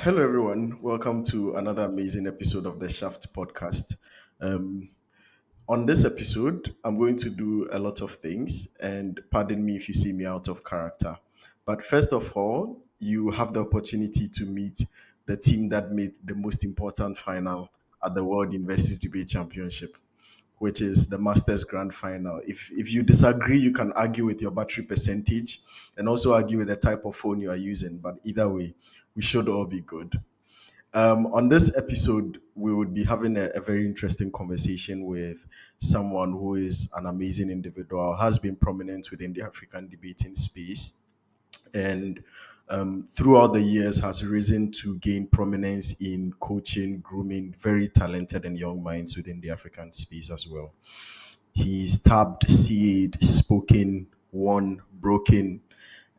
Hello, everyone. Welcome to another amazing episode of the Shaft podcast. Um, on this episode, I'm going to do a lot of things, and pardon me if you see me out of character. But first of all, you have the opportunity to meet the team that made the most important final at the World Universities Debate Championship, which is the Masters Grand Final. If you disagree, you can argue with your battery percentage and also argue with the type of phone you are using. But either way, we should all be good. On this episode, we would be having a very interesting conversation with someone who is an amazing individual, has been prominent within the African debating space, and throughout the years has risen to gain prominence in coaching, grooming very talented and young minds within the African space as well. He's tabbed, seed, spoken, won, broken,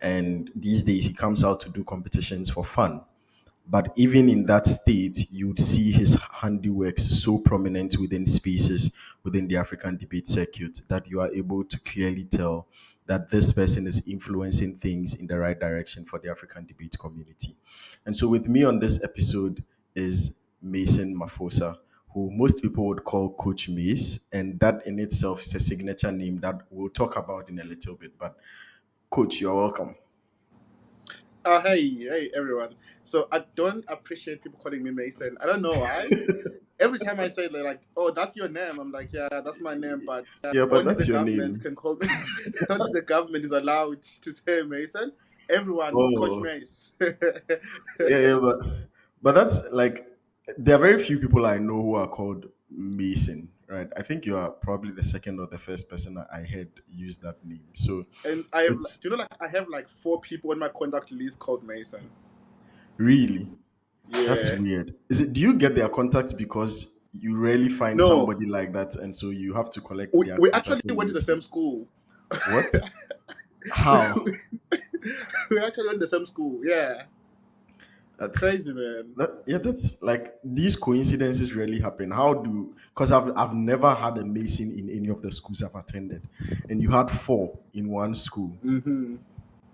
and these days he comes out to do competitions for fun. But even in that state, you'd see his handiworks so prominent within spaces within the African debate circuit that you are able to clearly tell that this person is influencing things in the right direction for the African debate community. And so, with me on this episode is Mason Mafosa, who most people would call Coach Mace. And that in itself is a signature name that we'll talk about in a little bit. But, Coach, you're welcome. Hey, everyone. So I don't appreciate people calling me Mason. I don't know why. Every time I say they're like, "Oh, that's your name," I'm like, "Yeah, that's my name," but Yeah, but only the that's your government name. can call me. Only the government is allowed to say Mason. Everyone, Coach Oh, Mace. yeah, but that's like there are very few people I know who are called Mason, right? I think you are probably the second or the first person I heard use that name. So And I have, it's do you know, like I have like four people on my contact list called Mason. really that's Yeah. weird. Is it? Do you get their contacts because you rarely find No, somebody like that, and so you have to collect we, their we actually contact when you went to the meet same them? school. What? How? We actually went to the same school. Yeah. It's That's crazy, man. yeah, that's like these coincidences rarely happen. How do because I've never had a Mason in any of the schools I've attended, and you had four in one school. Hmm.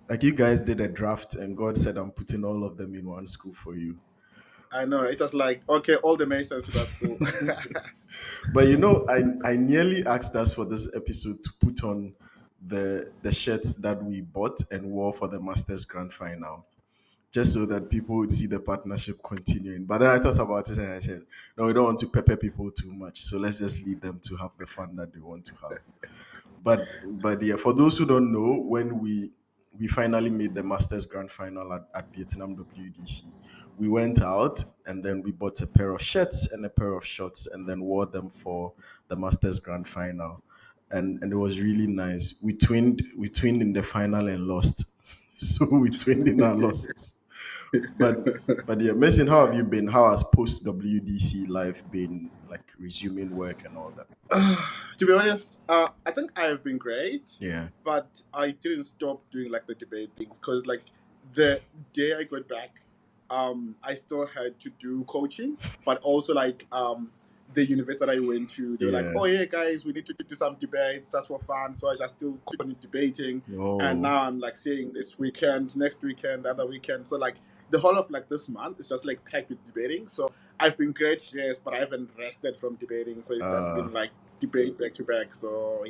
Like you guys did a draft, and God said, "I'm putting all of them in one school for you." I know, right? It was like, okay, all the Masons to that school. But I nearly asked us for this episode to put on the shirts that we bought and wore for the Masters Grand Final, just so that people would see the partnership continuing. But then I thought about it and I said, no, we don't want to pepper people too much. So let's just lead them to have the fun that they want to have. But yeah, for those who don't know, when we finally made the Masters Grand Final at Vietnam WDC, we went out and then we bought a pair of shirts and a pair of shorts and then wore them for the Masters Grand Final. And it was really nice. We twinned in the final and lost. So we twinned in our losses. But yeah, Mason, how have you been? How has post WDC life been, like resuming work and all that? To be honest, I think I have been great, Yeah. but I didn't stop doing like the debate things because like the day I got back, I still had to do coaching, but also like the university that I went to, they were like, Yeah. "Oh yeah, guys, we need to do some debates just for fun." So I just still continued debating, and Oh. now I'm like seeing this weekend, next weekend, the other weekend. So like the whole of like this month is just like packed with debating. So I've been great, yes, but I haven't rested from debating. So it's just Uh been like debate back to back. So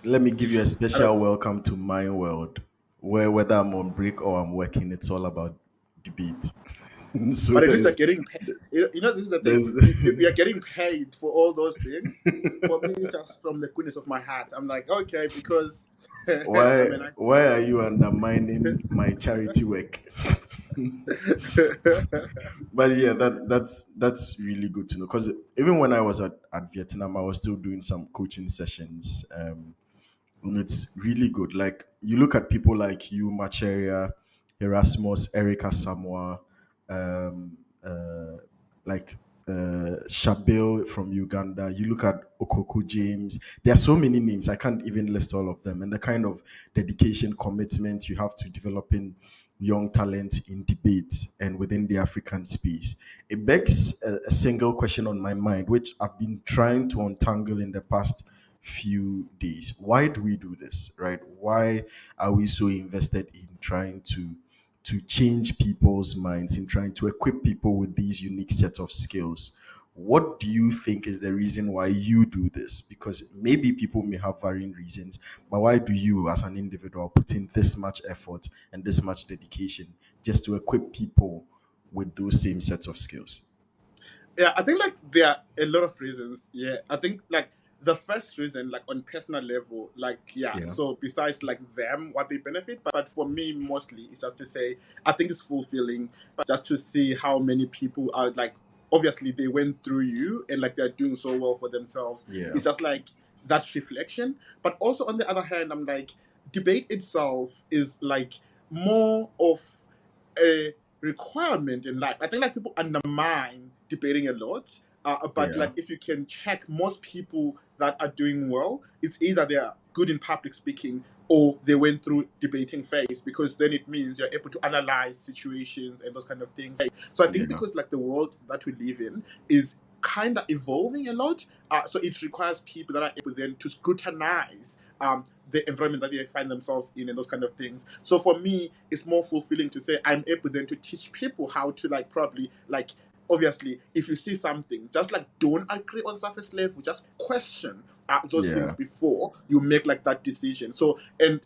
Let me give you a yes, I don't. special welcome to my world, where whether I'm on break or I'm working, it's all about debate. So But at least you're getting paid. This is the thing. there's You're getting paid for all those things. For me, it's just from the goodness of my heart. I'm like, okay, because I why mean, why are you undermining my charity work? But yeah, that's really good to know because even when I was at Vietnam, I was still doing some coaching sessions. And it's really good. Like you look at people like you, Macheria, Erasmus, Erica Samoa, um, like Shabil from Uganda. You look at Okoko James. There are so many names. I can't even list all of them. And the kind of dedication, commitment you have to developing young talent in debates and within the African space. It begs a single question on my mind, which I've been trying to untangle in the past few days. Why do we do this, right? Why are we so invested in trying to change people's minds, in trying to equip people with these unique set of skills. What do you think is the reason why you do this? Because maybe people may have varying reasons, but why do you, as an individual, put in this much effort and this much dedication just to equip people with those same sets of skills? Yeah, I think like there are a lot of reasons. Yeah, I think like the first reason, like on personal level, like yeah. Yeah, So besides like them, what they benefit, but for me mostly it's just to say I think it's fulfilling, just to see how many people are like obviously they went through you and like they're doing so well for themselves. yeah, It's just like that reflection. But also on the other hand, I'm like debate itself is like more of a requirement in life. I think like people undermine debating a lot. But yeah, like if you can check most people that are doing well, it's either they are good in public speaking or they went through debating phase because then it means you're able to analyze situations and those kind of things. So I think yeah, because like the world that we live in is kind of evolving a lot, so it requires people that are able then to scrutinize the environment that they find themselves in and those kind of things. So for me, it's more fulfilling to say I'm able then to teach people how to like probably like obviously if you see something, just like don't agree on surface level, just question those things yeah, before you make like that decision. So and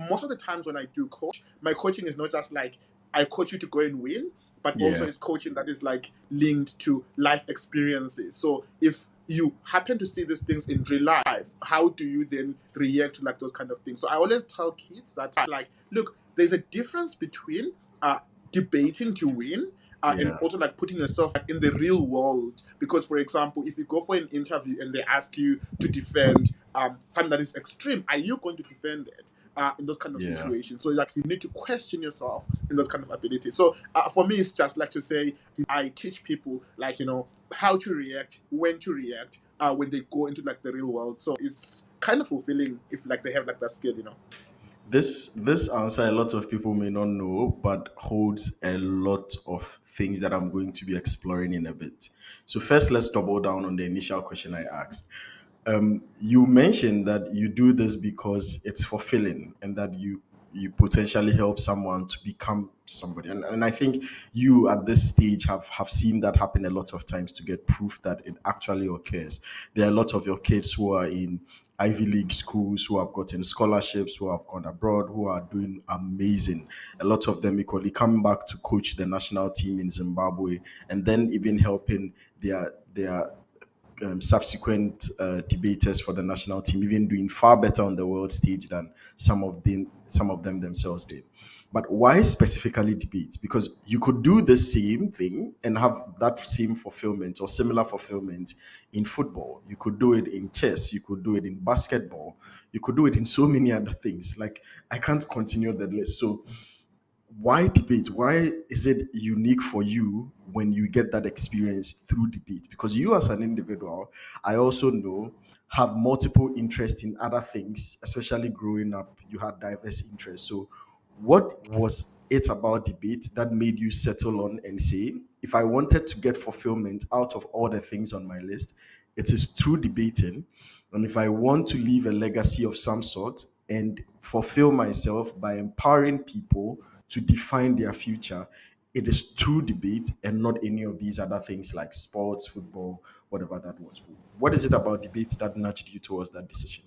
most of the times when I do coach, my coaching is not just like I coach you to go and win, but also yeah, it's coaching that is like linked to life experiences. So if you happen to see these things in real life, how do you then react to like those kind of things? So I always tell kids that like, look, there's a difference between debating to win and yeah, also like putting yourself like, in the real world. Because for example, if you go for an interview and they ask you to defend something that is extreme, are you going to defend it? In those kind of yeah. situations, so like you need to question yourself in those kind of abilities. So for me, it's just like to say I teach people like how to react, when to react, when they go into like the real world. So it's kind of fulfilling if like they have like that skill. This answer a lot of people may not know, but holds a lot of things that I'm going to be exploring in a bit. So first, let's double down on the initial question I asked. You mentioned that you do this because it's fulfilling and that you potentially help someone to become somebody. And I think you at this stage have seen that happen a lot of times to get proof that it actually occurs. There are a lot of your kids who are in Ivy League schools, who have gotten scholarships, who have gone abroad, who are doing amazing. A lot of them equally coming back to coach the national team in Zimbabwe, and then even helping their subsequent debaters for the national team, even doing far better on the world stage than some of them themselves did. But why specifically debate? Because you could do the same thing and have that same fulfillment or similar fulfillment in football. You could do it in chess. You could do it in basketball. You could do it in so many other things. Like I can't continue the list. So why debate? Why is it unique for you when you get that experience through debate? Because you, as an individual, I also know, have multiple interests in other things, especially growing up, you had diverse interests. So, what was it about debate that made you settle on and say, if I wanted to get fulfillment out of all the things on my list, it is through debating. And if I want to leave a legacy of some sort and fulfill myself by empowering people to define their future, it is through debate and not any of these other things like sports, football, whatever that was. What is it about debate that nudged you towards that decision?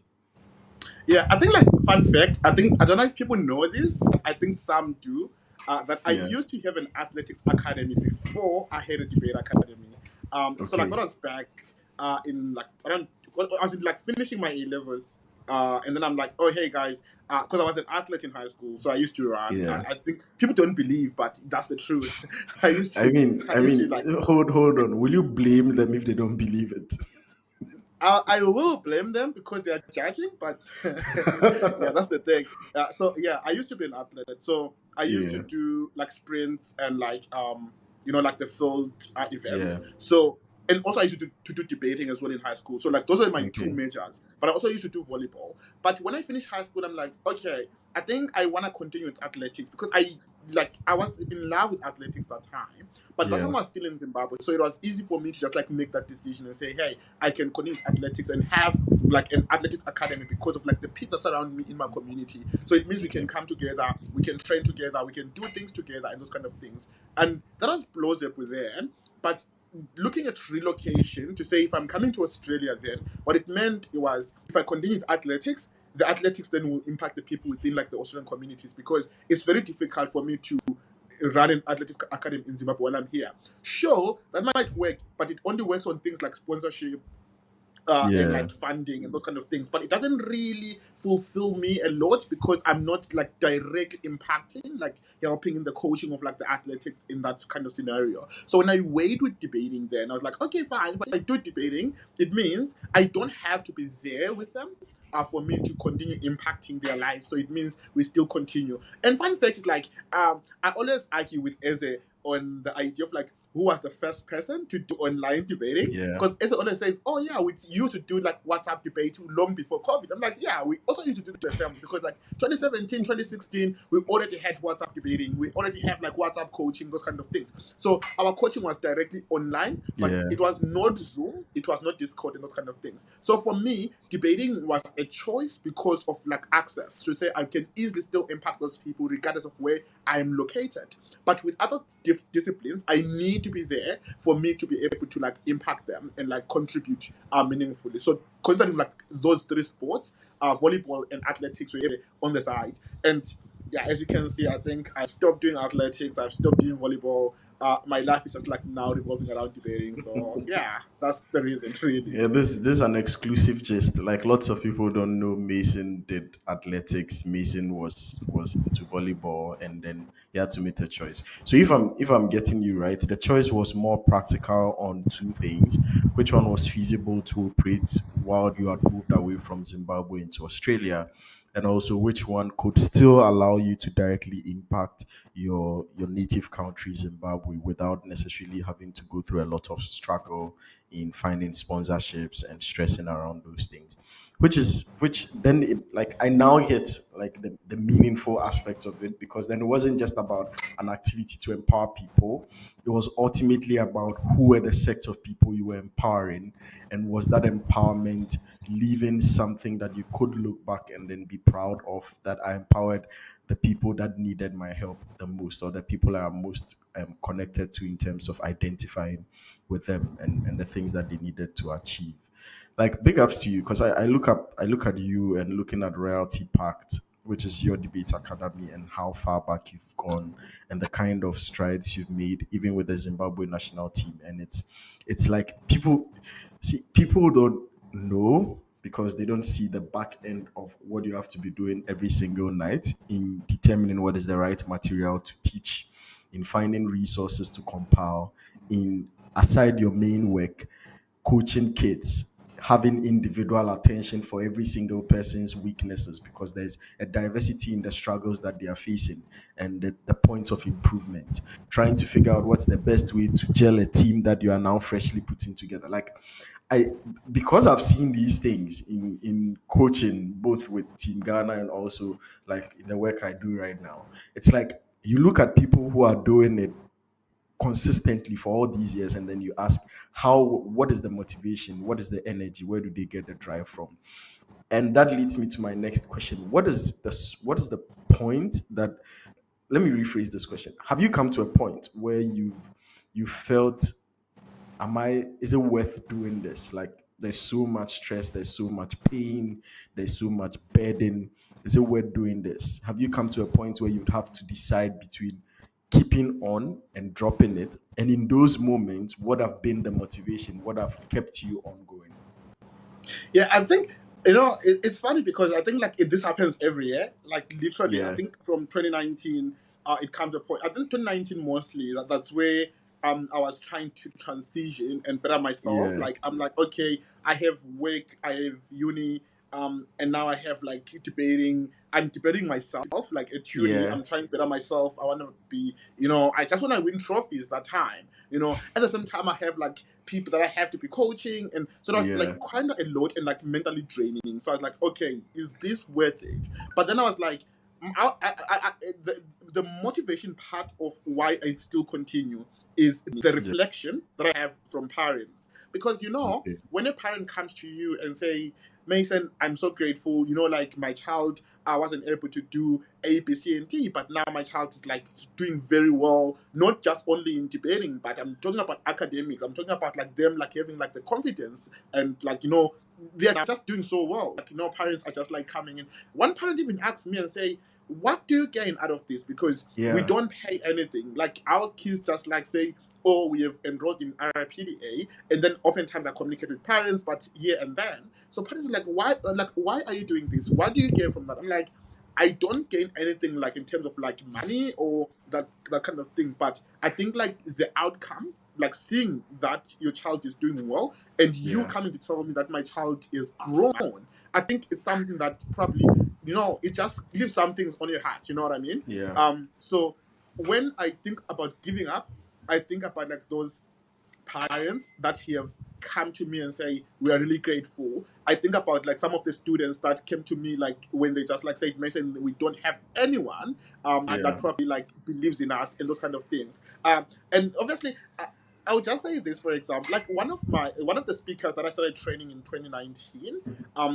Yeah, I think like fun fact. I don't know if people know this. I think some do. That I Yeah. used to have an athletics academy before I had a debate academy. So like Okay. when I was back in like around, I was like finishing my A levels. And then I'm like, oh hey guys, because I was an athlete in high school, so I used to run. Yeah. I think people don't believe, but that's the truth. I mean, I I used to mean, like hold on. Will you blame them if they don't believe it? I will blame them because they are judging, but yeah, that's the thing. So yeah, I used to be an athlete, so I used to Yeah. do like sprints and like like the field events. Yeah. So and also I used to do debating as well in high school. So like those are my two Okay. majors. But I also used to do volleyball. But when I finished high school, I'm like, okay, I think I want to continue with athletics because I was in love with athletics that time. But that Yeah. time I was still in Zimbabwe, so it was easy for me to just like make that decision and say, hey, I can continue with athletics and have like an athletics academy because of like the people that surround me in my community. So it means we can Okay. come together, we can train together, we can do things together, and those kind of things. And that was plausible then. But looking at relocation to say if I'm coming to Australia, then what it meant was if I continue with athletics, the athletics then will impact the people within like the Australian communities, because it's very difficult for me to run an athletics academy in Zimbabwe when I'm here. Sure, that might work, but it only works on things like sponsorship, and Yeah. like funding and those kind of things. But it doesn't really fulfill me a lot because I'm not like direct impacting, like helping in the coaching of like the athletics in that kind of scenario. So when I weighed with debating, then I was like, okay, fine. If I do debating, it means I don't have to be there with them. For me to continue impacting their lives, so it means we still continue. And fun fact is like, I always argue with Eze on the idea of like who was the first person to do online debating, Yeah. because Eze always says, "Oh yeah, we used to do like WhatsApp debate long before COVID." I'm like, "Yeah, we also used to do the film because like 2017, 2016, we already had WhatsApp debating. We already have like WhatsApp coaching, those kind of things. So our coaching was directly online, but Yeah. it was not Zoom, it was not Discord and those kind of things. So for me, debating was a choice because of like access to say I can easily still impact those people regardless of where I am located. But with other disciplines, I need to be there for me to be able to like impact them and like contribute meaningfully. So considering like those three sports, volleyball and athletics were on the side. And yeah, as you can see, I think I stopped doing athletics, I've stopped doing volleyball. My life is just like now revolving around debating. So yeah, that's the reason really. Yeah, this is an exclusive gist. Like lots of people don't know Mason did athletics. Mason was into volleyball, and then he had to make a choice. So if I'm getting you right, the choice was more practical on two things. Which one was feasible to operate while you had moved away from Zimbabwe into Australia, and also which one could still allow you to directly impact your native country, Zimbabwe, without necessarily having to go through a lot of struggle in finding sponsorships and stressing around those things, which then like I now get like the meaningful aspect of it, because then it wasn't just about an activity to empower people. It was ultimately about who were the sect of people you were empowering, and was that empowerment leaving something that you could look back and then be proud of, that I empowered the people that needed my help the most, or the people I am most connected to in terms of identifying with them, and the things that they needed to achieve. Like big ups to you, because I look at you and looking at Royalty Pact, which is your debate academy, and how far back you've gone, and the kind of strides you've made even with the Zimbabwe national team. And it's like people don't know, because they don't see the back end of what you have to be doing every single night in determining what is the right material to teach, in finding resources to compile, in aside your main work, coaching kids, having individual attention for every single person's weaknesses, because there's a diversity in the struggles that they are facing, and the points of improvement, trying to figure out what's the best way to gel a team that you are now freshly putting together. Like I because I've seen these things in coaching, both with Team Ghana and also like in the work I do right now. It's like you look at people who are doing it consistently for all these years, and then you ask what is the motivation, what is the energy, where do they get the drive from? And that leads me to my next question. What is the point that, let me rephrase this question. Have you come to a point where you felt, am I is it worth doing this? Like there's so much stress, there's so much pain, there's so much burden. Is it worth doing this? Have you come to a point where you'd have to decide between keeping on and dropping it? And in those moments, what have been the motivation? What have kept you ongoing? Yeah, I think it's funny because I think like this happens every year. Like literally, I Yeah, think from 2019, it comes a point. I think 2019 mostly that's where I was trying to transition and better myself. yeah, Like I'm like, okay, I have work, I have uni, and now I have like debating. I'm debating myself. Like at uni, yeah, I'm trying to better myself. I want to be, I just want to win trophies that time. At the same time, I have like people that I have to be coaching, and so that's like yeah, kind of a lot and like mentally draining. So I was like, okay, is this worth it? But then I was like, the motivation part of why I still continue is the yeah. reflection that I have from parents, because Okay. when a parent comes to you and say, Mason, I'm so grateful. Like my child, I wasn't able to do A, B, C, and D, but now my child is like doing very well, not just only in debating, but I'm talking about academics. I'm talking about like them like having like the confidence and like, they're just doing so well. Like, parents are just like coming in. One parent even asked me and say, what do you gain out of this? Because we Yeah. don't pay anything. Like our kids just like say, oh, we have enrolled in RIPDA, and then oftentimes I communicate with parents, but here and then. So parents are like, why are you doing this? What do you gain from that? I'm like, I don't gain anything like in terms of like money or that kind of thing. But I think like the outcome, like seeing that your child is doing well, and you Yeah. coming to tell me that my child is grown, I think it's something that probably it just leaves some things on your heart. You know what I mean? Yeah. So when I think about giving up, I think about like those parents that have come to me and say we are really grateful. I think about like some of the students that came to me like when they just like said, Mason, we don't have anyone that Yeah. probably like believes in us and those kind of things. And obviously. I would just say this, for example, like one of the speakers that I started training in 2019.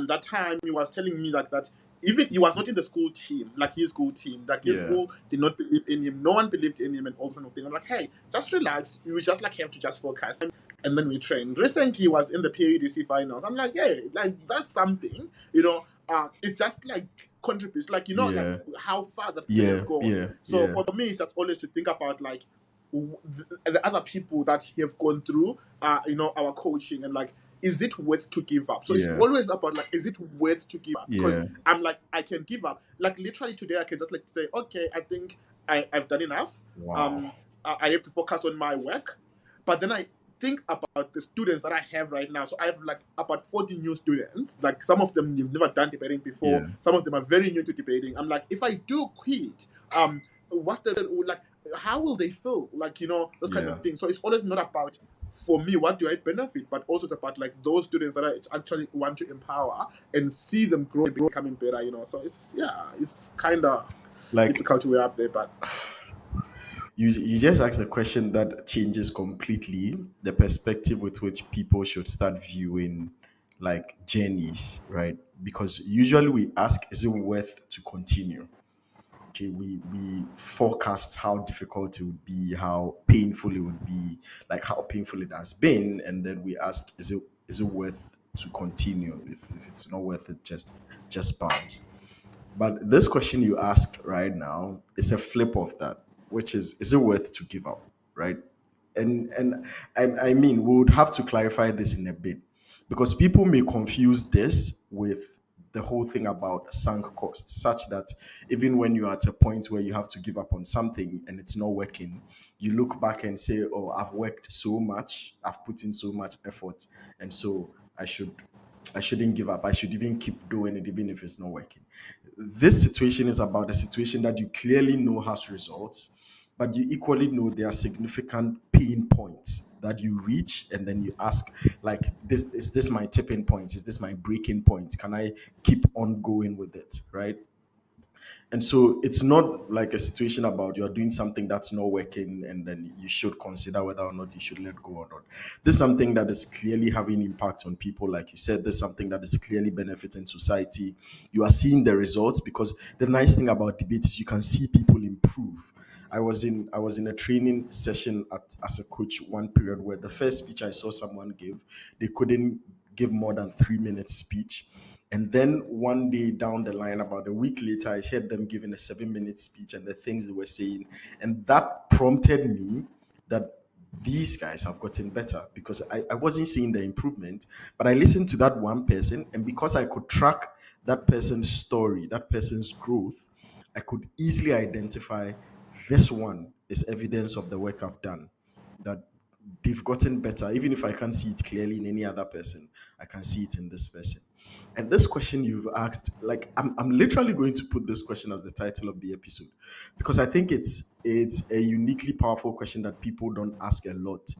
That time he was telling me that even he was not in the school team, like his school team, like his Yeah. school did not believe in him, no one believed in him, and all kind of thing. I'm like, hey, just relax. You just like have to just focus, and then we train. Recently, he was in the PADC finals. I'm like, hey, like that's something, It's just like contributes, like like Yeah. how far that person has Yeah. gone. Yeah. So Yeah. for me, it's just always to think about like the other people that have gone through, our coaching and like is it worth to give up? So it's Yeah. always about like, is it worth to give up? Because Yeah. I'm like, I can give up. Like literally today, I can just like say, okay, I think I've done enough. Wow. I have to focus on my work. But then I think about the students that I have right now. So I have like about 40 new students. Like some of them you've never done debating before. Yeah. Some of them are very new to debating. I'm like, if I do quit, what's the like? How will they feel? Like those kind of Yeah. things. So it's always not about for me what do I benefit, but also it's about like those students that I actually want to empower and see them grow and becoming better. So it's kind of Like difficult to weigh up there, but you just asked a question that changes completely the perspective with which people should start viewing like journeys, right? Because usually we ask, is it worth to continue? Okay, we forecast how difficult it would be, how painful it would be, like how painful it has been, and then we ask, is it worth to continue? If it's not worth it, just bounce. But this question you ask right now is a flip of that, which is it worth to give up, right? And I mean, we would have to clarify this in a bit because people may confuse this with the whole thing about sunk cost, such that even when you're at a point where you have to give up on something and it's not working, you look back and say, "Oh, I've worked so much, I've put in so much effort, and so I shouldn't give up. I should even keep doing it, even if it's not working." This situation is about a situation that you clearly know has results, but you equally know there are significant pain points that you reach, and then you ask, like, this is this my tipping point? Is this my breaking point? Can I keep on going with it? Right? And so it's not like a situation about you're doing something that's not working and then you should consider whether or not you should let go or not. This is something that is clearly having impact on people. Like you said, this is something that is clearly benefiting society. You are seeing the results because the nice thing about debate is you can see people improve. I was in a training session as a coach one period where the first speech I saw someone give, they couldn't give more than 3 minutes speech, and then one day down the line, about a week later, I heard them giving a 7 minute speech and the things they were saying. And that prompted me that these guys have gotten better because I wasn't seeing the improvement, but I listened to that one person. And because I could track that person's story, that person's growth, I could easily identify this one is evidence of the work I've done, that they've gotten better. Even if I can't see it clearly in any other person, I can see it in this person. And this question you've asked, like I'm literally going to put this question as the title of the episode because I think it's a uniquely powerful question that people don't ask a lot.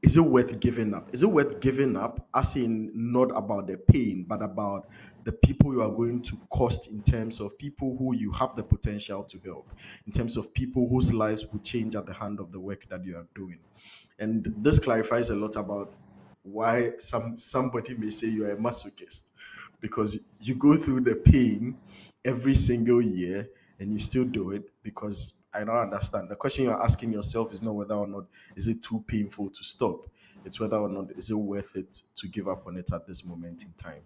Is it worth giving up? Is it worth giving up, as in not about the pain, but about the people you are going to cost, in terms of people who you have the potential to help, in terms of people whose lives will change at the hand of the work that you are doing? And this clarifies a lot about why somebody may say you are a masochist, because you go through the pain every single year and you still do it. Because I don't understand. The question you're asking yourself is not whether or not is it too painful to stop. It's whether or not is it worth it to give up on it at this moment in time.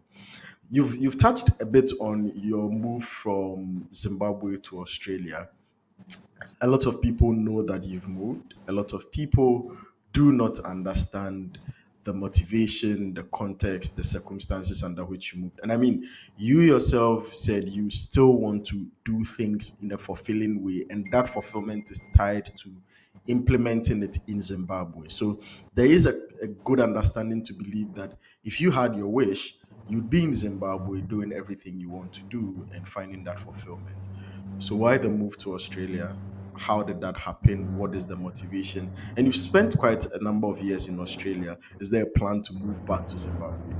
You've touched a bit on your move from Zimbabwe to Australia. A lot of people know that you've moved. A lot of people do not understand the motivation, the context, the circumstances under which you moved. And I mean, you yourself said you still want to do things in a fulfilling way, and that fulfillment is tied to implementing it in Zimbabwe. So there is a good understanding to believe that if you had your wish, you'd be in Zimbabwe doing everything you want to do and finding that fulfillment. So why the move to Australia? How did that happen? What is the motivation? And you've spent quite a number of years in Australia. Is there a plan to move back to Zimbabwe?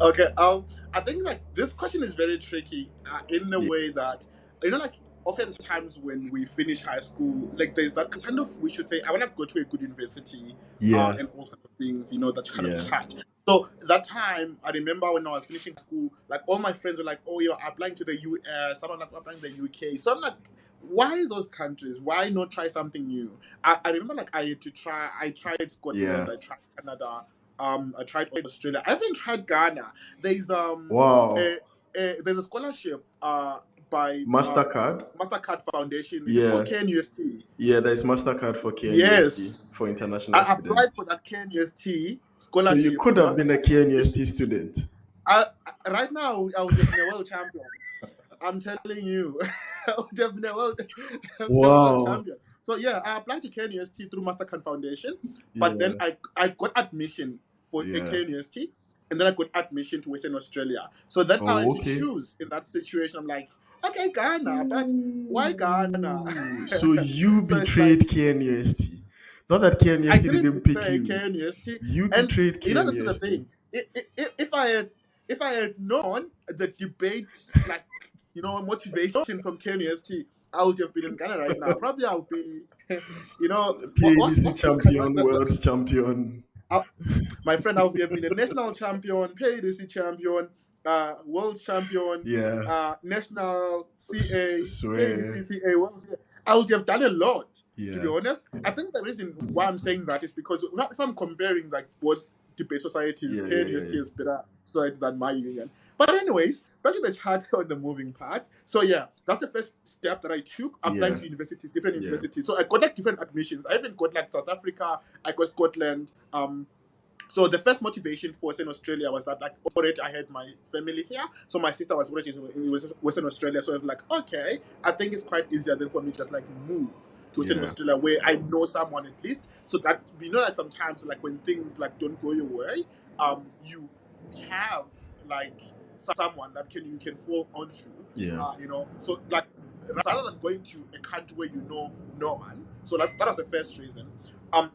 Okay, I think like this question is very tricky in the Yeah. way that like oftentimes when we finish high school, like there's that kind of we should say I want to go to a good university, Yeah. and all sorts of things, that kind of Yeah. chat. So that time, I remember when I was finishing school, like all my friends were like, "Oh, you're applying to the US," someone like applying to the UK. So I'm like, "Why those countries? Why not try something new?" I remember like I had to try. I tried Scotland. Yeah. I tried Canada. I tried Australia. I haven't tried Ghana. There's Wow. there's a scholarship by MasterCard? Mastercard Foundation. Is it called Yeah. KNUST? Yeah, there's MasterCard for KNUST Yes, for international I applied for students. that KNUST So you scholarship could through have been a Mastercard Foundation. KNUST student. Right now, I would have been a world champion. I'm telling you, I would have been a world, I would have been a world Wow. champion. So yeah, I applied to KNUST through Mastercard Foundation, but then Yeah. I got admission for a Yeah. KNUST, and then I got admission to Western Australia. So then I had Oh, to okay. choose in that situation. I'm like, okay, Ghana, but why Ghana? Ooh, so you So it's like betrayed KNUST. Not that I KNUST didn't didn't pick betray you. KNUST, You and betrayed this is the KNUST. thing. If I had known the debate, like motivation from KNUST, I would have been in Ghana right now. Probably I would be, PADC what's this country? champion, world champion. Uh, my friend, I would have been a national champion, PADC champion, world champion, Yeah, national CA, swear. PADC CA, world CA. I would have done a lot, to be Yeah, honest. I think the reason why I'm saying that is because if I'm comparing like both debate societies, yeah, yeah, yeah, KNUST yeah. is better society than my union. But anyways, back to the chat on the moving part. So yeah, that's the first step that I took, applying Yeah, to universities, different yeah. universities. So I got like different admissions. I even got like South Africa, I got Scotland, so the first motivation for Western Australia was that like already I had my family here. So my sister was already in Western Australia. So I was like, okay, I think it's quite easier than for me to just like move to Western Yeah, Australia where I know someone at least. So that like sometimes like when things like don't go your way, you have like someone that you can fall onto. yeah, So like rather than going to a country where you know no one. So that was the first reason.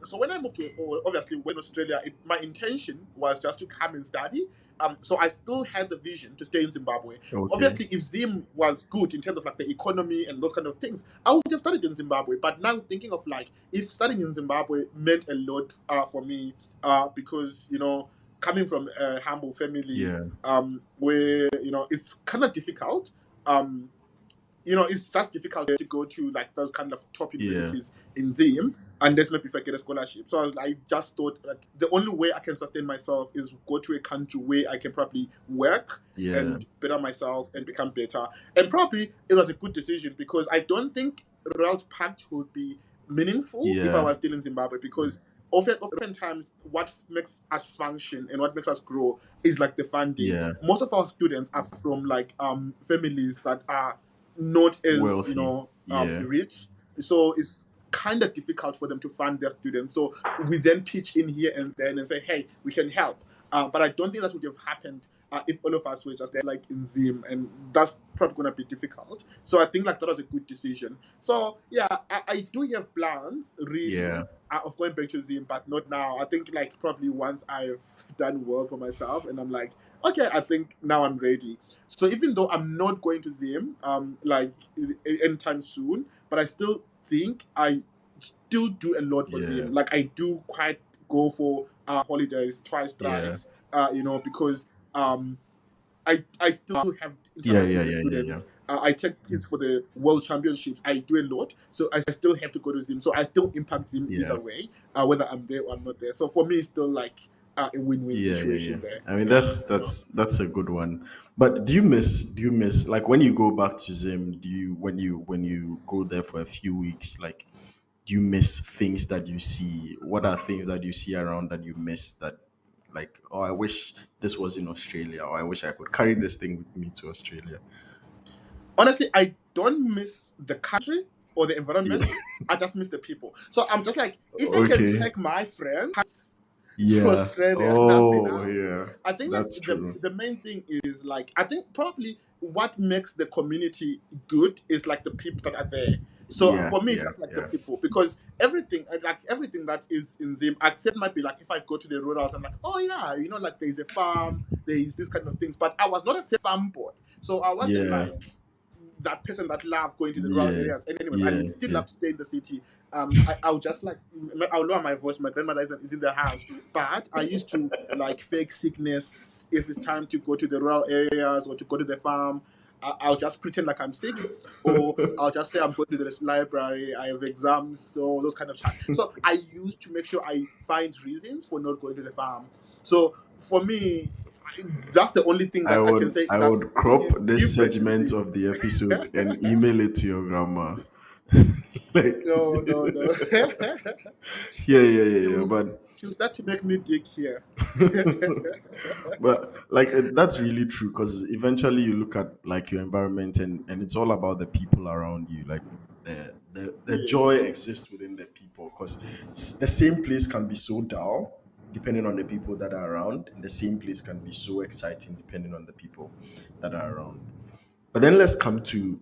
So when I moved to obviously when Australia, my intention was just to come and study. So I still had the vision to stay in Zimbabwe. okay. Obviously, if Zim was good in terms of like the economy and those kind of things, I would have studied in Zimbabwe. But now thinking of like if studying in Zimbabwe meant a lot for me, because coming from a humble family, Yeah, where it's kind of difficult. It's just difficult to go to like those kind of top yeah, universities in Zim unless maybe if I get a scholarship. So I just thought like the only way I can sustain myself is go to a country where I can probably work yeah, and better myself and become better. And probably it was a good decision because I don't think World Pact would be meaningful if I yeah, was still in Zimbabwe because oftentimes what makes us function and what makes us grow is like the funding. yeah. Most of our students are from like families that are not as Wealthy. Yeah, rich, so it's kind of difficult for them to fund their students. So we then pitch in here and then and say, hey, we can help. But I don't think that would have happened if all of us were just there like in Zim, and that's probably going to be difficult. So I think like that was a good decision. So yeah, I do have plans really yeah, of going back to Zim, but not now. I think like probably once I've done well for myself and I'm like, okay, I think now I'm ready. So even though I'm not going to Zim like anytime soon, but I still think I still do a lot for yeah, Zim. Like I do quite go for holidays twice, Yeah. thrice, because I still have Yeah. interact Yeah. with the Yeah. Yeah. Yeah. students. I take kids for the world championships. I do a lot, so I still have to go to Zim. So I still impact Zim Yeah. either way, whether I'm there or I'm not there. So for me, it's still like a win-win Yeah, yeah, yeah. situation there. I mean, Yeah, that's a good one. But do you miss like when you go back to Zim? Do you when you go there for a few weeks? Like, do you miss things that you see? What are things that you see around that you miss? That like, oh, I wish this was in Australia, or I wish I could carry this thing with me to Australia. honestly, I don't miss the country or the Yeah. environment. I just miss the people. So I'm just like, if I can Okay. take my friends to Yeah. Australia, that's Oh, enough. yeah. I think like That's the true. the main thing is like I think probably what makes the community good is like the people that are there. So Yeah. for me, it's Yeah. just like the Yeah. people because everything that is in Zim, except might be like if I go to the rurals, I'm like, oh yeah, like there's a farm, there is this kind of things. But I was not a farm boy, so I wasn't Yeah. like that person that loved going to the rural Yeah. areas. Anyways, I Yeah. still Yeah. love to stay in the city. I'll just like I'll lower my voice. My grandmother is in the house, but I used to like fake sickness if it's time to go to the rural areas or to go to the farm. I'll just pretend like I'm sick, or I'll just say I'm going to the library. I have exams, so those kind of chat. So I used to make sure I find reasons for not going to the farm. So for me, that's the only thing I that I can would say I that's would crop is this different in segment Zim. of the episode and email it to your grandma. Like, No, no, no. yeah, yeah, she yeah, yeah. will But she'll start to make me dig here. like that's really true because eventually you look at like your environment and it's all about the people around you. Like the joy Yes. exists within the people because the same place can be so dull depending on the people that are around, and the same place can be so exciting depending on the people that are around. But then let's come to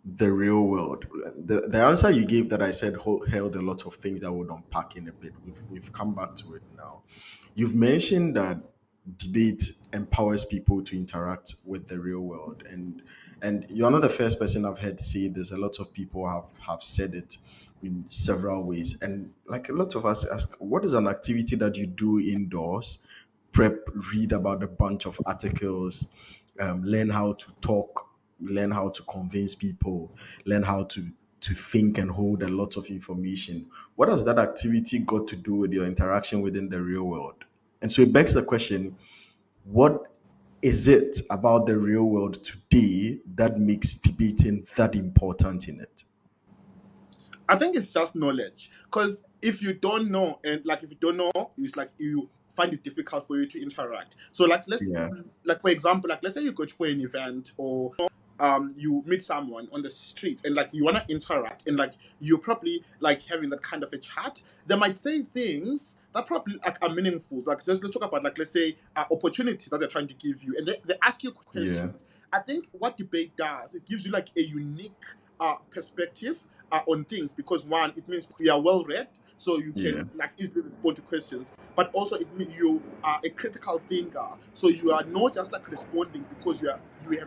the real world. The answer you gave that I said held a lot of things that would unpack in a bit. We've come back to it now. You've mentioned that debate empowers people to interact with the real world, and you're not the first person I've heard say this. A lot of people have said it in several ways, and like a lot of us ask, what is an activity that you do indoors? Prep, read about a bunch of articles, learn how to talk, learn how to convince people, learn how to think and hold a lot of information. What has that activity got to do with your interaction within the real world? And so it begs the question, what is it about the real world today that makes debating that important in it? I think it's just knowledge. Because if you don't know, and like if you don't know, it's like you find it difficult for you to interact. So Yeah, like for example, like let's say you go for an event or you meet someone on the street and like you wanna interact and like you're probably like having that kind of a chat. They might say things that probably like are meaningful. Like just let's talk about like let's say opportunities that they're trying to give you and they ask you yeah, questions. I think what debate does, it gives you like a unique perspective on things because one, it means you are well read, so you yeah, can like easily respond to questions. But also, it means you are a critical thinker, so you are not just like responding because you have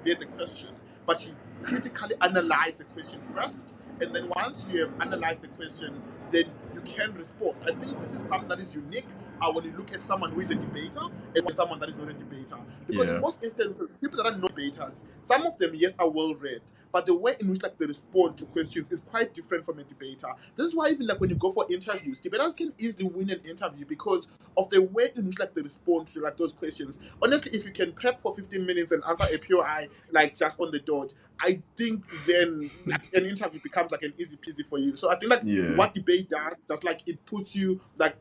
heard the question, but you critically analyze the question first, and then once you have analyzed the question, then you can respond. I think this is something that is unique when you look at someone who is a debater and someone that is not a debater. Because in yeah, most instances, people that are not debaters, some of them, yes, are well read, but the way in which like they respond to questions is quite different from a debater. This is why even like when you go for interviews, debaters can easily win an interview because of the way in which like they respond to like those questions. Honestly, if you can prep for 15 minutes and answer a POI like just on the dot, I think then like an interview becomes like an easy peasy for you. So I think like yeah, what debate does, just like it puts you like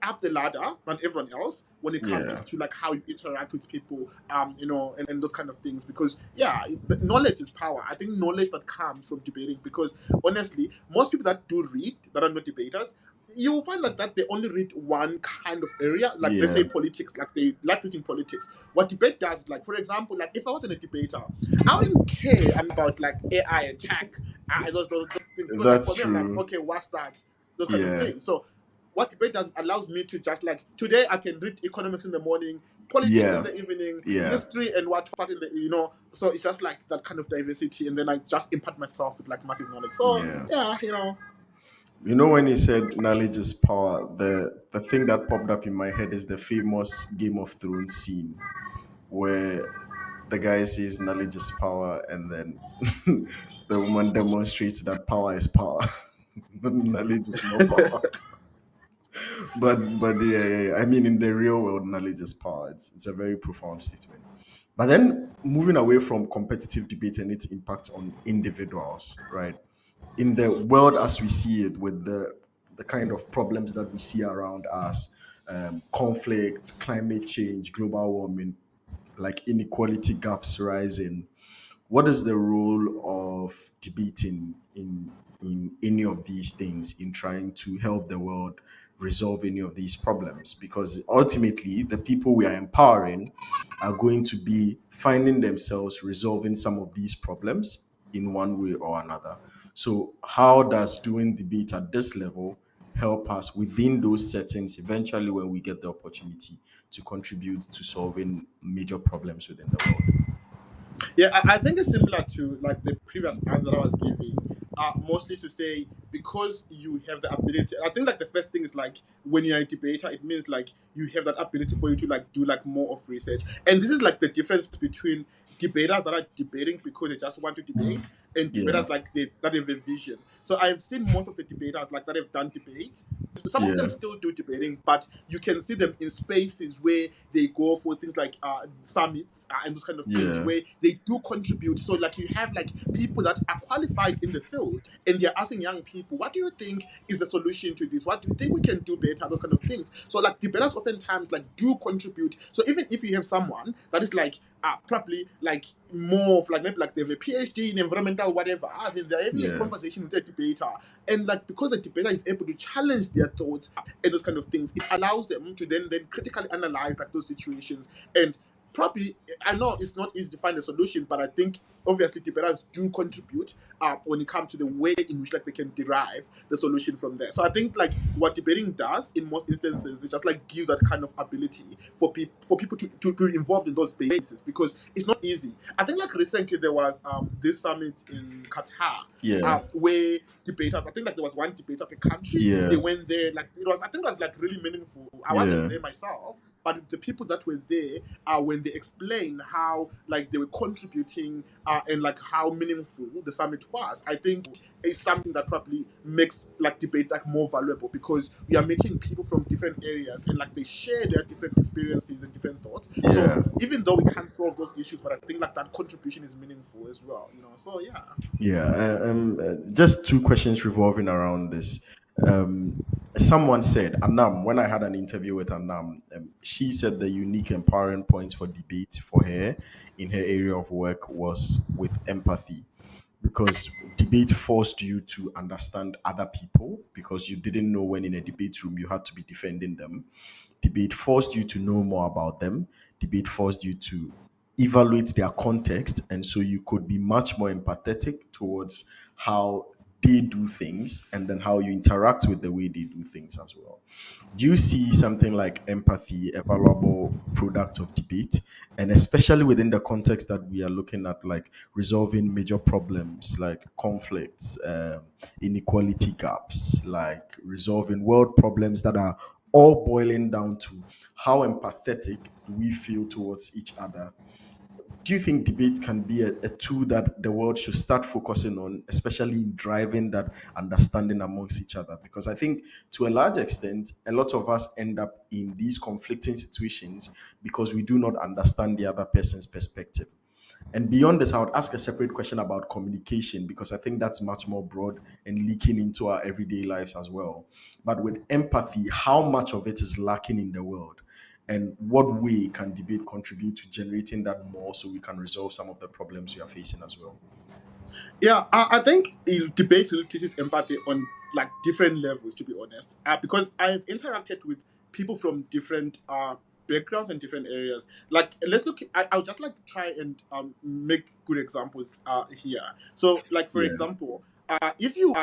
up the ladder than everyone else when it comes yeah, to like how you interact with people, and those kind of things. Because yeah, but knowledge is power. I think knowledge that comes from debating. Because honestly, most people that do read that are not debaters, you will find that they only read one kind of area. Like let's yeah. say politics, like they like reading politics. What debate does, like for example, like if I wasn't a debater, I wouldn't care about like AI and tech, those things. Because like That's for me, I'm like, true. okay, what's that? Those kind of Yeah, things. So what debate does allows me to just like today I can read economics in the morning, politics in yeah, the evening, yeah, history and what in the So it's just like that kind of diversity, and then I just impart myself with like massive knowledge. So yeah. yeah, You know, when he said knowledge is power, the thing that popped up in my head is the famous Game of Thrones scene where the guy says knowledge is power, and then the woman demonstrates that power is power. Knowledge is not power. But yeah. I mean, in the real world, knowledge is power. It's a very profound statement. But then moving away from competitive debate and its impact on individuals, right? In the world as we see it, with the kind of problems that we see around us, conflicts, climate change, global warming, like inequality gaps rising, what is the role of debating in any of these things in trying to help the world resolve any of these problems? Because ultimately the people we are empowering are going to be finding themselves resolving some of these problems in one way or another. So how does doing debate at this level help us within those settings eventually when we get the opportunity to contribute to solving major problems within the world? Yeah, I think it's similar to like the previous answer that I was giving. Mostly to say because you have the ability. I think like the first thing is like when you're a debater, it means like you have that ability for you to like do like more of research. And this is like the difference between debaters that are debating because they just want to debate and Yeah, debaters like they that have a vision. So I've seen most of the debaters like that have done debate. Some of them yeah, still do debating, but you can see them in spaces where they go for things like summits and those kind of things yeah, where they do contribute. So like you have like people that are qualified in the field and they're asking young people, what do you think is the solution to this? What do you think we can do better? Those kind of things. So like debaters oftentimes like do contribute. So even if you have someone that is like probably like more of like maybe like they have a PhD in environmental whatever, then they're having a yeah, conversation with a debater, and like because the debater is able to challenge their thoughts and those kind of things, it allows them to then critically analyze like those situations and probably I know it's not easy to find a solution, but I think obviously debaters do contribute when it comes to the way in which like they can derive the solution from there. So I think like what debating does in most instances, it just like gives that kind of ability for people to be involved in those bases because it's not easy. I think like recently there was this summit in Qatar yeah, where debaters, I think like there was one debater per country. They yeah, went there, like it was, I think it was like really meaningful. I wasn't yeah, there myself, but the people that were there, when they explained how like they were contributing and like how meaningful the summit was, I think is something that probably makes like debate like more valuable because we are meeting people from different areas and like they share their different experiences and different thoughts. So yeah, even though we can't solve those issues, but I think like that contribution is meaningful as well, you know. So yeah. yeah. Just two questions revolving around this. Um, Someone said, Anam, when I had an interview with Anam, she said the unique empowering point for debate for her in her area of work was with empathy, because debate forced you to understand other people because you didn't know when in a debate room you had to be defending them. Debate forced you to know more about them. Debate forced you to evaluate their context. And so you could be much more empathetic towards how they do things and then how you interact with the way they do things as well. Do you see something like empathy a valuable product of debate, and especially within the context that we are looking at, like resolving major problems like conflicts, inequality gaps, like resolving world problems that are all boiling down to how empathetic do we feel towards each other? Do you think debate can be a tool that the world should start focusing on, especially in driving that understanding amongst each other? Because I think to a large extent, a lot of us end up in these conflicting situations because we do not understand the other person's perspective. And beyond this, I would ask a separate question about communication because I think that's much more broad and leaking into our everyday lives as well. But with empathy, how much of it is lacking in the world? And what way can debate contribute to generating that more so we can resolve some of the problems we are facing as well? Yeah, I think debate really teaches empathy on like different levels, to be honest. Because I've interacted with people from different backgrounds and different areas. Like, let's look. I'll just like try and make good examples here. So, like for Yeah, example, if you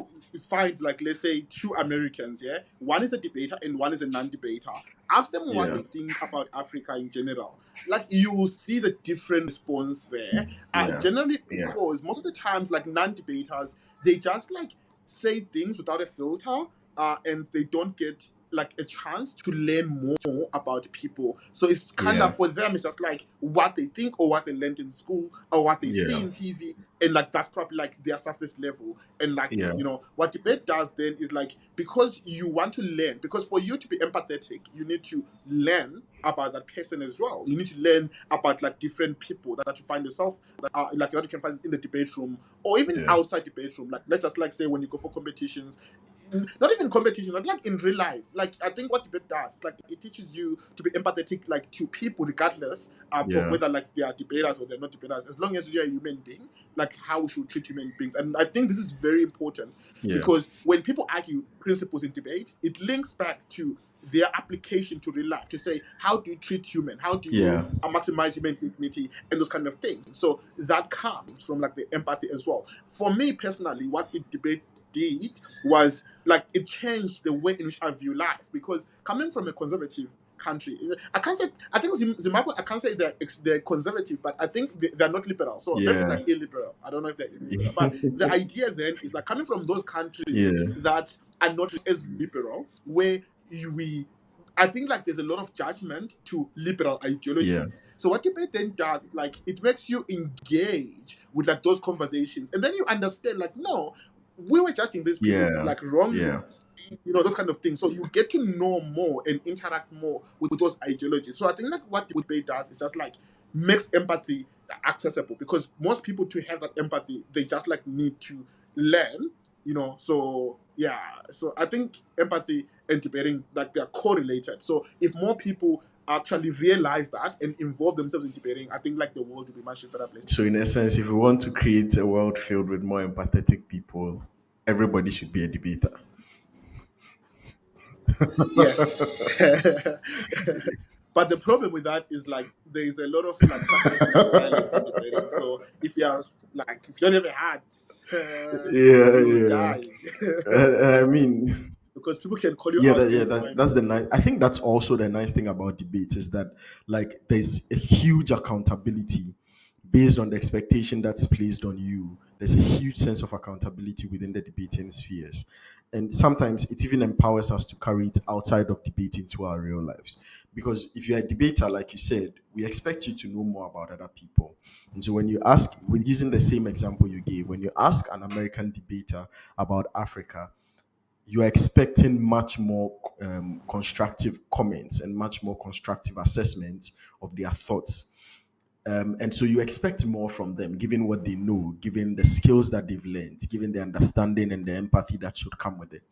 find like let's say two Americans, yeah, one is a debater and one is a non-debater. Ask them what yeah, they think about Africa in general. Like you will see the different response there yeah, generally yeah, because most of the times like non-debaters they just like say things without a filter, and they don't get like a chance to learn more about people. So it's kind Yeah. of for them, it's just like what they think or what they learned in school or what they see Yeah. in TV, and like that's probably like their surface level. And like, Yeah. what debate does then is like, because you want to learn, because for you to be empathetic, you need to learn about that person as well. You need to learn about like different people that you find yourself like that you can find in the debate room or even Yeah. outside debate room. Like let's just like say when you go for competitions, not even competition, like in real life. Like I think what debate does is like it teaches you to be empathetic like to people regardless of Yeah. whether like they are debaters or they're not debaters. As long as you're a human being, like how we should treat human beings. And I think this is very important Yeah. because when people argue principles in debate, it links back to their application to real life to say how do you treat human, how do you Yeah. maximize human dignity and those kind of things. So that comes from like the empathy as well. For me personally, what the debate did was like it changed the way in which I view life, because coming from a conservative country, I can't say, I think Zimbabwe, I can't say they're conservative, but I think they're not liberal. So let's say Yeah. like illiberal. I don't know if they're illiberal, but the idea then is like coming from those countries Yeah. that are not as liberal, where we I think like there's a lot of judgment to liberal Yeah. ideologies. So what debate then does is like it makes you engage with like those conversations, and then you understand like no, we were judging these people Yeah. like wrongly, Yeah. those kind of things. So you get to know more and interact more with those ideologies. So I think like what debate does is just like makes empathy accessible, because most people to have that empathy, they just like need to learn. So yeah, so I think empathy and debating, like they're correlated. So if more people actually realize that and involve themselves in debating, I think like the world will be much better place to So be. in essence, if we want to create a world filled with more empathetic people, everybody should be a debater. Yes. But the problem with that is like there is a lot of like sarcasm and violence in debating. So if you don't have a heart, Yeah, you will yeah. die. I mean, Because people can call you yeah, out that's anytime. the nice. I think that's also the nice thing about debate is that like there's a huge accountability based on the expectation that's placed on you. There's a huge sense of accountability within the debating spheres, and sometimes it even empowers us to carry it outside of debate into our real lives. Because if you're a debater, like you said, we expect you to know more about other people. And so when you ask, with using the same example you gave, when you ask an American debater about Africa, you're expecting much more constructive comments and much more constructive assessments of their thoughts. And so you expect more from them, given what they know, given the skills that they've learned, given the understanding and the empathy that should come with it.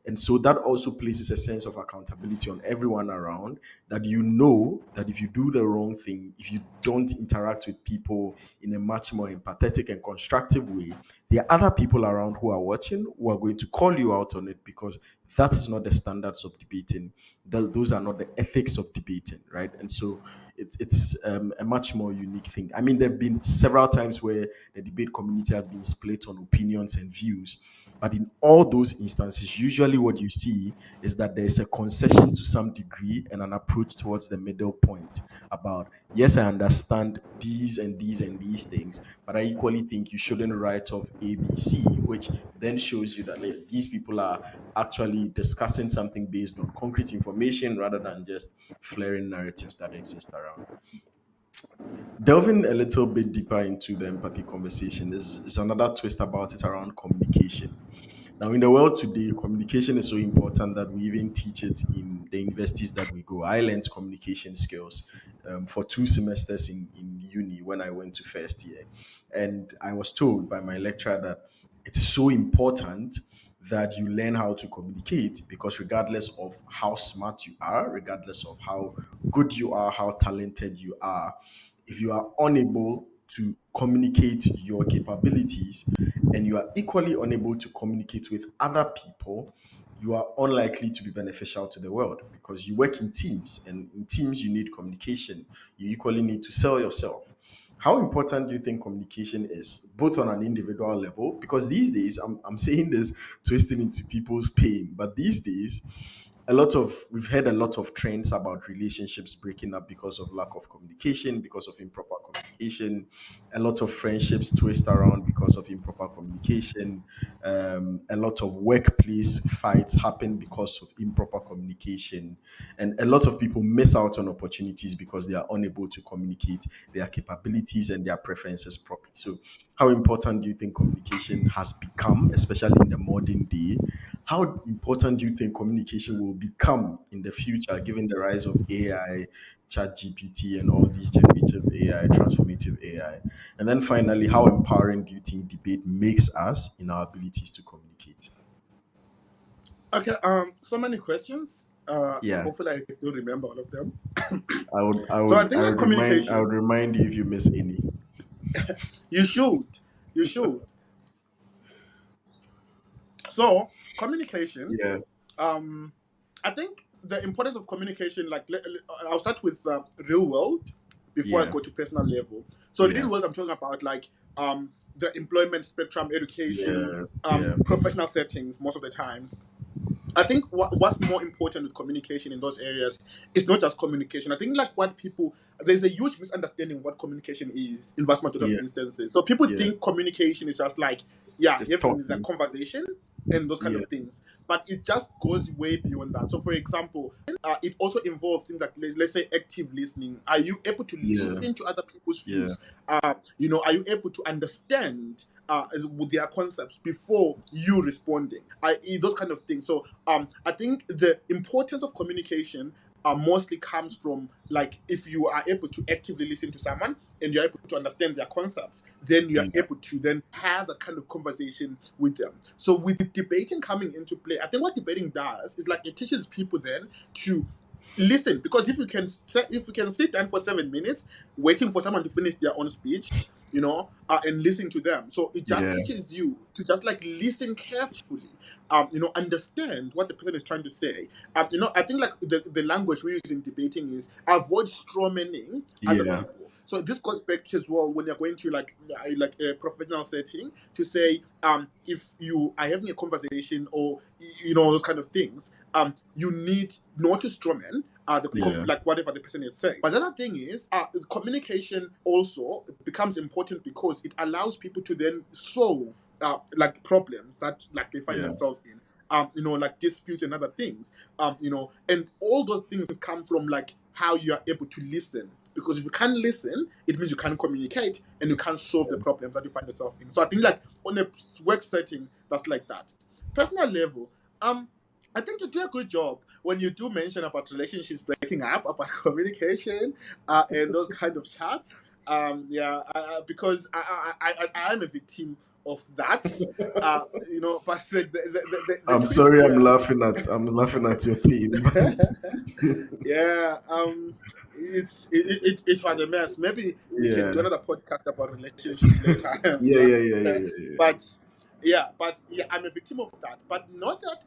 And so that also places a sense of accountability on everyone around, that you know that if you do the wrong thing, if you don't interact with people in a much more empathetic and constructive way, there are other people around who are watching who are going to call you out on it, because that is not the standards of debating. Those are not the ethics of debating, right? And so it's a much more unique thing. I mean, there have been several times where the debate community has been split on opinions and views, but in all those instances, usually what you see is that there's a concession to some degree and an approach towards the middle point about, yes, I understand these and these and these things, but I equally think you shouldn't write off ABC, which then shows you that like, these people are actually discussing something based on concrete information rather than just flaring narratives that exist around. Delving a little bit deeper into the empathy conversation is another twist about it around communication. Now, in the world today, communication is so important that we even teach it in the universities that we go. I learned communication skills for 2 semesters in uni when I went to first year. And I was told by my lecturer that it's so important that you learn how to communicate, because regardless of how smart you are, regardless of how good you are, how talented you are, if you are unable to communicate your capabilities and you are equally unable to communicate with other people, you are unlikely to be beneficial to the world, because you work in teams, and in teams you need communication. You equally need to sell yourself. How important do you think communication is, both on an individual level? Because these days, I'm saying this twisting into people's pain, but these days, we've heard a lot of trends about relationships breaking up because of lack of communication, because of improper communication. A lot of friendships twist around because of improper communication. A lot of workplace fights happen because of improper communication, and a lot of people miss out on opportunities because they are unable to communicate their capabilities and their preferences properly. So how important do you think communication has become, especially in the modern day? How important do you think communication will become in the future, given the rise of AI, chat GPT, and all these generative AI, transformative AI? And then finally, how empowering do you think debate makes us in our abilities to communicate? Okay, so many questions. Yeah, Hopefully I do remember all of them. So I I think like would remind, I communication, would remind you if you miss any. you should, you should. So communication, Yeah, um, I think the importance of communication, like I'll start with real world before I yeah, go to personal level. So real yeah, world, I'm talking about like the employment spectrum, education, yeah, yeah, professional settings most of the times. I think what's more important with communication in those areas is not just communication. I think like what people there's a huge misunderstanding of what communication is in vast majority of yeah, instances. So people yeah. think communication is just like yeah, It's having that talking. conversation and those kind Yeah, of things, but it just goes way beyond that. So for example, it also involves things like let's say active listening. Are you able to yeah, listen to other people's yeah, views? Are you able to understand with their concepts before you responding? Those kind of things. So I think the importance of communication mostly comes from like if you are able to actively listen to someone and you're able to understand their concepts, then you're yeah, able to then have that kind of conversation with them. So with debating coming into play, I think what debating does is like it teaches people then to listen, because if you can sit down for 7 minutes waiting for someone to finish their own speech, and listen to them, so it just yeah, teaches you to just like listen carefully, understand what the person is trying to say. I think like the language we use in debating is avoid strawmanning other yeah, people. So this goes back to as well when you're going to like a professional setting to say, if you are having a conversation or those kind of things, you need not to strawman yeah, like whatever the person is saying. But the other thing is, communication also becomes important because it allows people to then solve like problems that like they find yeah, themselves in. Like disputes and other things. And all those things come from like how you are able to listen. Because if you can't listen, it means you can't communicate and you can't solve the problems that you find yourself in. So I think like on a work setting, that's like that. Personal level, I think you do a good job when you do mention about relationships breaking up, about communication, and those kind of chats. Because I am a victim of that. But the I'm twist sorry, here, I'm laughing at your pain. yeah, it was a mess. Maybe we can Yeah, do another podcast about relationships later. yeah, yeah, yeah, yeah, yeah, yeah. but but I'm a victim of that. But not that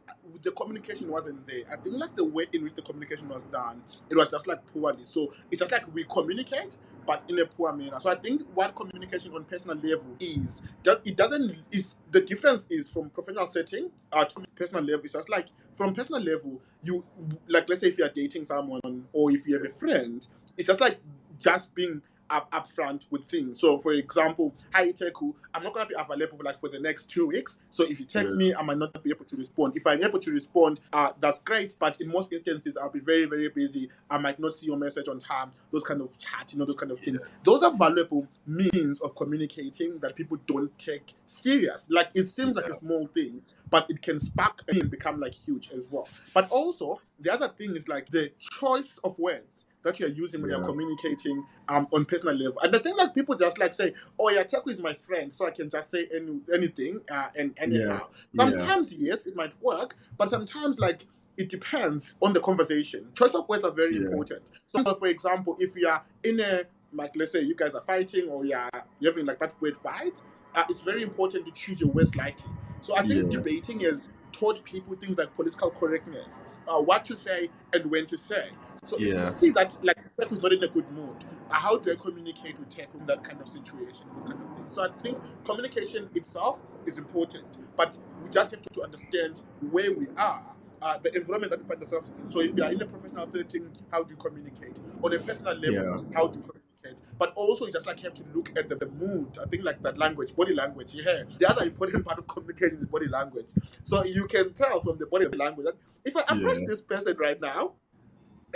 the communication wasn't there. I think like the way in which the communication was done, it was just like poorly. So it's just like we communicate, but in a poor manner. So I think what communication on personal level is, it doesn't is the difference is from professional setting to personal level. It's just like from personal level, you like let's say if you are dating someone or if you have a friend, it's just like just being upfront with things. So, for example, hi Teku, I'm not gonna be available like for the next 2 weeks. So if you text Yeah, me, I might not be able to respond. If I'm able to respond, that's great. But in most instances, I'll be very very busy. I might not see your message on time. Those kind of chat, those kind of things. yeah, Those are valuable means of communicating that people don't take serious. Like it seems like a yeah, small thing, but it can spark and become like huge as well. But also the other thing is like the choice of words that you're using when you're yeah, communicating on personal level. And the thing like people just like say, oh yeah, Teku is my friend, so I can just say anything and yeah, anyhow. yeah, Sometimes yes, it might work, but sometimes like it depends on the conversation. Choice of words are very yeah, important. So for example, if you are in a like let's say you guys are fighting or you're having like that word fight, it's very important to choose your words lightly. So I think yeah, debating has taught people things like political correctness, what to say and when to say. So if you yeah, see that like Tech is not in a good mood, how do I communicate with Tech in that kind of situation, those kind of things? So I think communication itself is important, but we just have to understand where we are the environment that you find yourself in. So if you are in a professional setting, how do you communicate? On a personal level, Yeah. how do you communicate? But also, it's just like you have to look at the mood. I think like that language, body language. Yeah. The other important part of communication is body language. So you can tell from the body language that if I approach Yeah. this person right now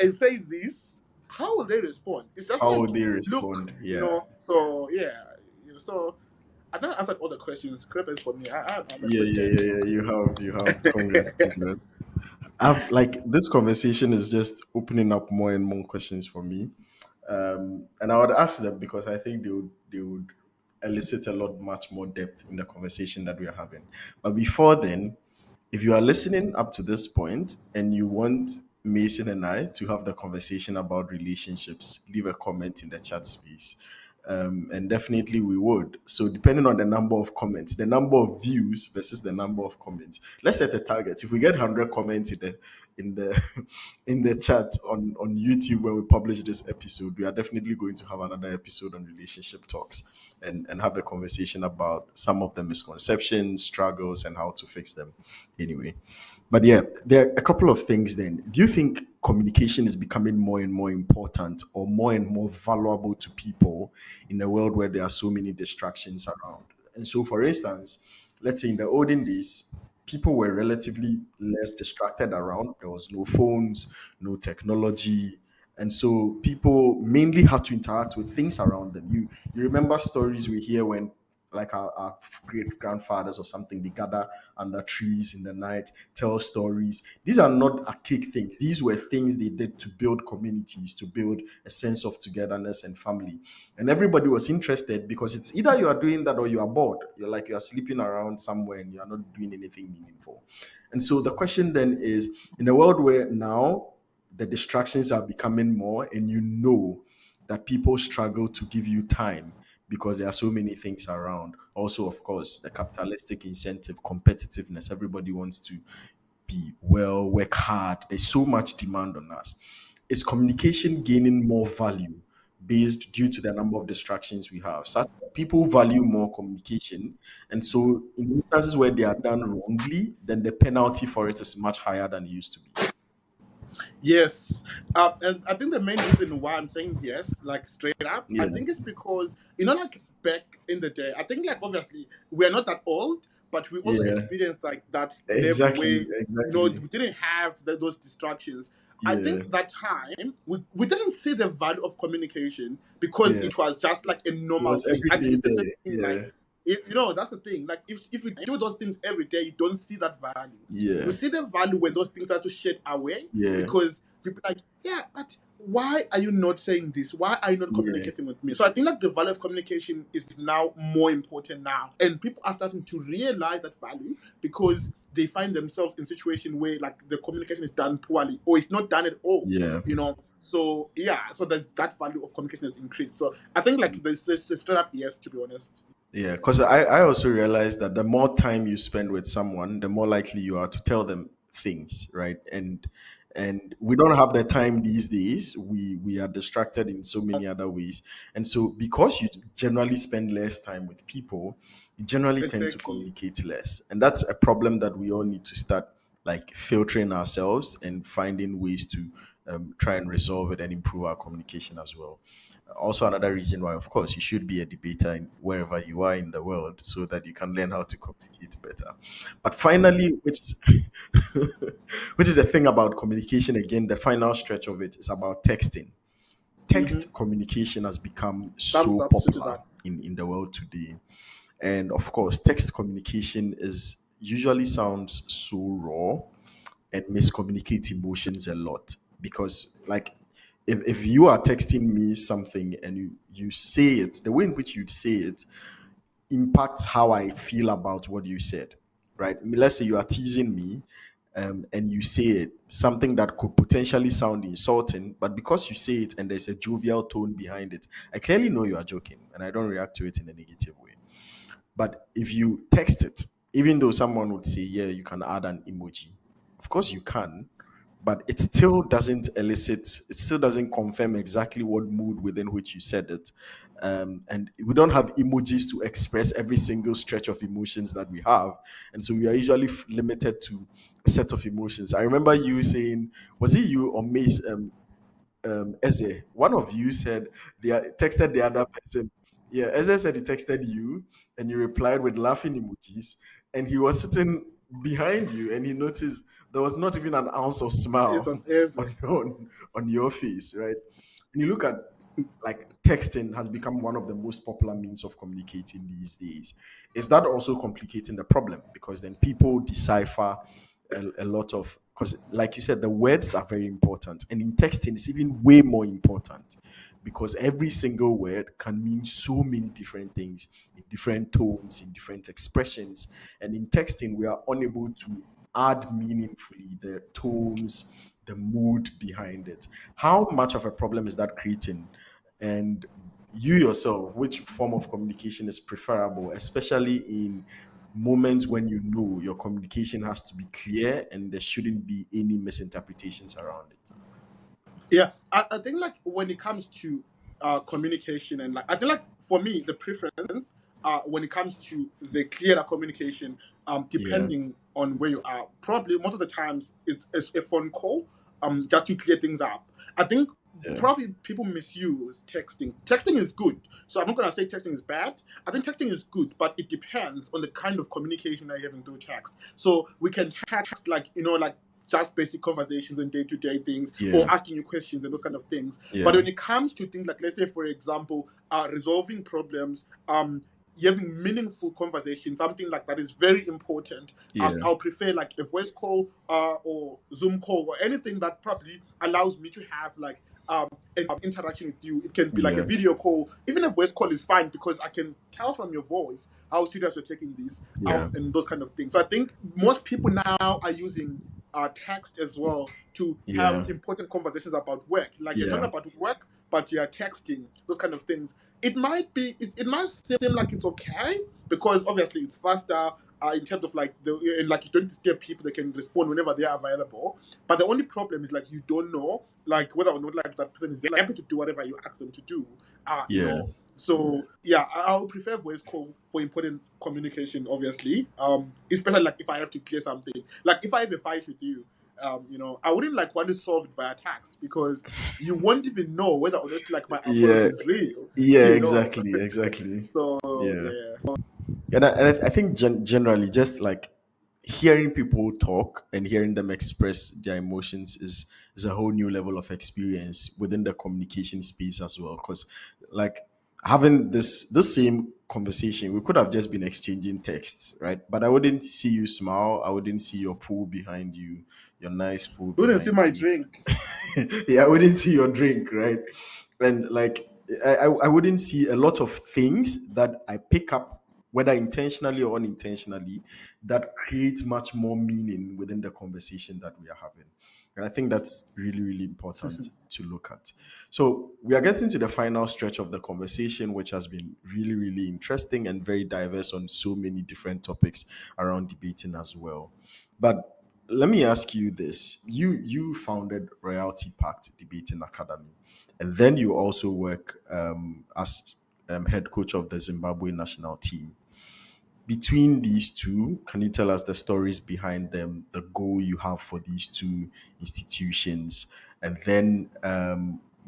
and say this, how will they respond? It's just How like, would they look, respond? you Yeah. know. So yeah, so I think I answered all the questions. Creepers for me. I'm Yeah, yeah, expected. yeah, yeah. You have. Congrats, congrats. I've like this conversation is just opening up more and more questions for me. And I would ask them because I think they would elicit a lot much more depth in the conversation that we are having. But before then, if you are listening up to this point and you want Mason and I to have the conversation about relationships, leave a comment in the chat space. And definitely we would. So depending on the number of comments, the number of views versus the number of comments, let's set a target. If we get 100 comments in the in the chat on YouTube when we publish this episode, we are definitely going to have another episode on relationship talks and have a conversation about some of the misconceptions, struggles, and how to fix them. Anyway, but yeah, there are a couple of things then. Do you think communication is becoming more and more important or more and more valuable to people in a world where there are so many distractions around? And so, for instance, let's say in the olden days, people were relatively less distracted around. There was no phones, no technology. And so people mainly had to interact with things around them. You remember stories we hear when like our great grandfathers or something, they gather under trees in the night, tell stories. These are not archaic things. These were things they did to build communities, to build a sense of togetherness and family. And everybody was interested because it's either you are doing that or you are bored. You're like you are sleeping around somewhere and you are not doing anything meaningful. And so the question then is in a world where now the distractions are becoming more and you know that people struggle to give you time because there are so many things around. Also, of course, the capitalistic incentive, competitiveness. Everybody wants to be well, work hard. There's so much demand on us. Is communication gaining more value based due to the number of distractions we have? Such that people value more communication. And so, in instances where they are done wrongly, then the penalty for it is much higher than it used to be. Yes, and I think the main reason why I'm saying yes, like straight up, I Yeah, think it's because like back in the day, I think like obviously we're not that old, but we also yeah, experienced like that level where exactly, exactly. we didn't have those distractions. I Yeah, think that time we didn't see the value of communication because yeah. it was just like a It normal was thing. every I think day it's the same there. thing like Yeah, that's the thing. Like if we do those things every day, you don't see that value. You yeah, see the value when those things are to shed away yeah, because you'll be like, yeah, but why are you not saying this? Why are you not yeah, communicating with me? So I think like the value of communication is now more important now, and people are starting to realize that value because they find themselves in a situation where like the communication is done poorly or it's not done at all. yeah. So yeah, so there's that value of communication is increased. So I think like there's a straight up yes, to be honest. Yeah, because I also realized that the more time you spend with someone, the more likely you are to tell them things, right? And we don't have the time these days. We are distracted in so many other ways. And so because you generally spend less time with people, you generally tend to Exactly. communicate less. And that's a problem that we all need to start like filtering ourselves and finding ways to try and resolve it and improve our communication as well. Also, another reason why, of course, you should be a debater in wherever you are in the world so that you can learn how to communicate better. But finally, which is the thing about communication again, the final stretch of it is about texting. Mm-hmm. Text communication has become Thumbs so up to popular that. in the world today. And of course, text communication is usually sounds so raw and miscommunicate emotions a lot because like if you are texting me something and you say it the way in which you say it impacts how I feel about what you said, right? Let's say you are teasing me, and you say it something that could potentially sound insulting, but because you say it and there's a jovial tone behind it, I clearly know you are joking and I don't react to it in a negative way. But if you text it, even though someone would say, yeah, you can add an emoji, of course you can, but it still doesn't elicit, it still doesn't confirm exactly what mood within which you said it. and we don't have emojis to express every single stretch of emotions that we have, and so we are usually limited to a set of emotions. I remember you saying, was it you or Mace? Eze, one of you said they texted the other person. Yeah, Eze said he texted you and you replied with laughing emojis, and he was sitting behind you and he noticed there was not even an ounce of It smile was easy. on your face, right? And you look at like texting has become one of the most popular means of communicating these days. Is that also complicating the problem? Because then people decipher a lot of, because like you said, the words are very important, and in texting it's even way more important because every single word can mean so many different things in different tones, in different expressions, and in texting we are unable to add meaningfully the tones, the mood behind it. How much of a problem is that creating? And you yourself, which form of communication is preferable, especially in moments when you know your communication has to be clear and there shouldn't be any misinterpretations around it? Yeah, I think like when it comes to communication, and like I think like for me the preference when it comes to the clearer communication, Yeah, depending on where you are, probably most of the times it's a phone call, just to clear things up. I think yeah, probably people misuse texting. Texting is good, so I'm not gonna say texting is bad. I think texting is good, but it depends on the kind of communication that you're having through text. So we can text like like just basic conversations and day-to-day things, or yeah, asking you questions and those kind of things. But yeah, when it comes to things like, let's say for example, resolving problems, you having meaningful conversation, something like that is very important. yeah, I'll prefer like a voice call, or Zoom call, or anything that probably allows me to have like an interaction with you. It can be like a yeah, video call. Even a voice call is fine because I can tell from your voice how serious you're taking this, yeah, and those kind of things. So I think most people now are using text as well to have yeah, important conversations about work. Like you're talking yeah, about work, but you're texting, those kind of things. It might seem like it's okay because obviously it's faster. In terms of like and like you don't disturb people, they can respond whenever they are available. But the only problem is like you don't know like whether or not like that person is able to do whatever you ask them to do. yeah, So yeah, I would prefer voice call for important communication, obviously. Especially like if I have to clear something. Like if I have a fight with you, I wouldn't like want to solve it via text because you won't even know whether or not like my apology yeah, is real. yeah, You know. exactly, exactly. So Yeah. yeah. And I think generally, just like hearing people talk and hearing them express their emotions is a whole new level of experience within the communication space as well. Because like having this same conversation, we could have just been exchanging texts, right? But I wouldn't see you smile. I wouldn't see your pool behind you, your nice pool You wouldn't see behind my you. drink. Yeah, I wouldn't see your drink, right? And like I wouldn't see a lot of things that I pick up, whether intentionally or unintentionally, that creates much more meaning within the conversation that we are having. And I think that's really, really important to look at. So we are getting to the final stretch of the conversation, which has been really, really interesting and very diverse on so many different topics around debating as well. But let me ask you this. You founded Royalty Pact Debating Academy, and then you also work as head coach of the Zimbabwe national team. Between these two, can you tell us the stories behind them, the goal you have for these two institutions, and then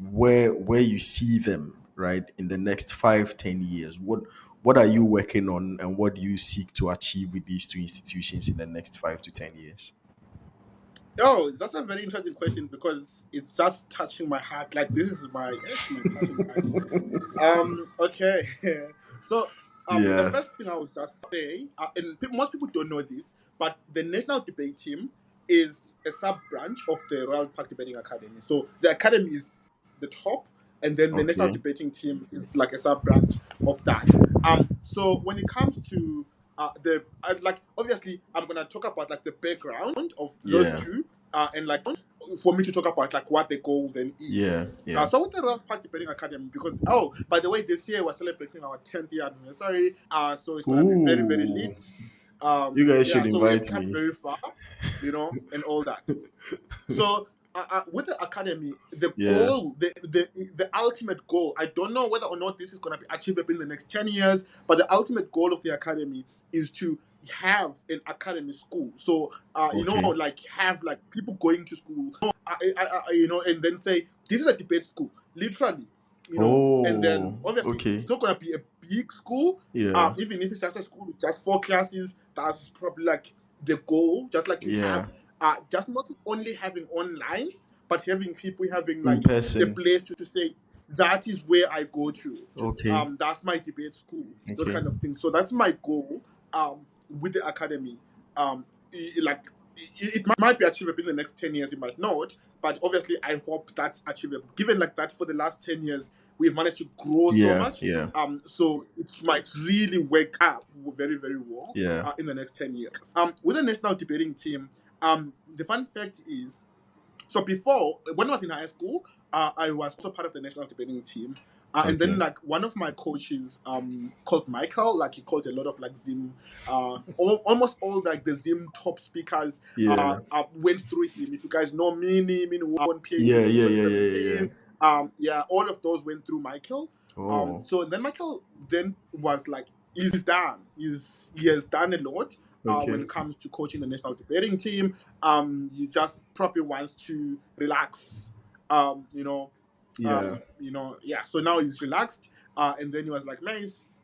where you see them right in the next 5, 10 years? What are you working on, and what do you seek to achieve with these two institutions in the next 5 to 10 years? Oh, that's a very interesting question because it's just touching my heart. Like this is my passion, guys. Okay. So, the Yeah. first thing I would just say, and most people don't know this, but the national debate team is a sub branch of the Royal Park Debating Academy. So the academy is the top, and then the national Okay. debating team is like a sub branch of that. So when it comes to like obviously I'm gonna talk about like the background of those Yeah. two, and like for me to talk about like what the goal then is. Yeah. Yeah. So with the Royal Park Debating Academy, because oh, by the way, this year we're celebrating our 10th year anniversary. So it's gonna be very, very Ooh. lit. You guys Yeah, should so we have invite come me. very far, and all that. So with the academy, the Yeah. goal, the ultimate goal, I don't know whether or not this is going to be achievable in the next 10 years, but the ultimate goal of the academy is to have an academy school. So, Okay. like have like people going to school, and then say, this is a debate school, literally, and then Oh, obviously it's okay. not going to be a big school. Yeah. Even if it's just a school with just 4 classes, that's probably like the goal, just like to Yeah. have just not only having online, but having people having In like the person. place to say that is where I go to Okay. that's my debate school, those Okay. kind of things. So that's my goal with the academy. Like it might be achievable in the next 10 years, it might not, but obviously I hope that's achievable. Given like that for the last 10 years, we've managed to grow so Yeah. much. Yeah. So it might really wake up very, very well Yeah. in the next 10 years. With the national debating team, the fun fact is, so before, when I was in high school, I was also part of the national debating team. And then Okay. like one of my coaches, called Michael, like he called a lot of like Zim, almost all like the Zim top speakers, Yeah. went through him. If you guys know Mini who won Yeah. PhDs in Yeah. Yeah. Yeah. Yeah. Yeah. 2017, yeah, all of those went through Michael. Oh. So then Michael then was like, he's done. He has done a lot when Okay. it comes to coaching the national debating team. He just probably wants to relax. Um, you know, Yeah. yeah. So now he's relaxed, and then he was like, "Nice,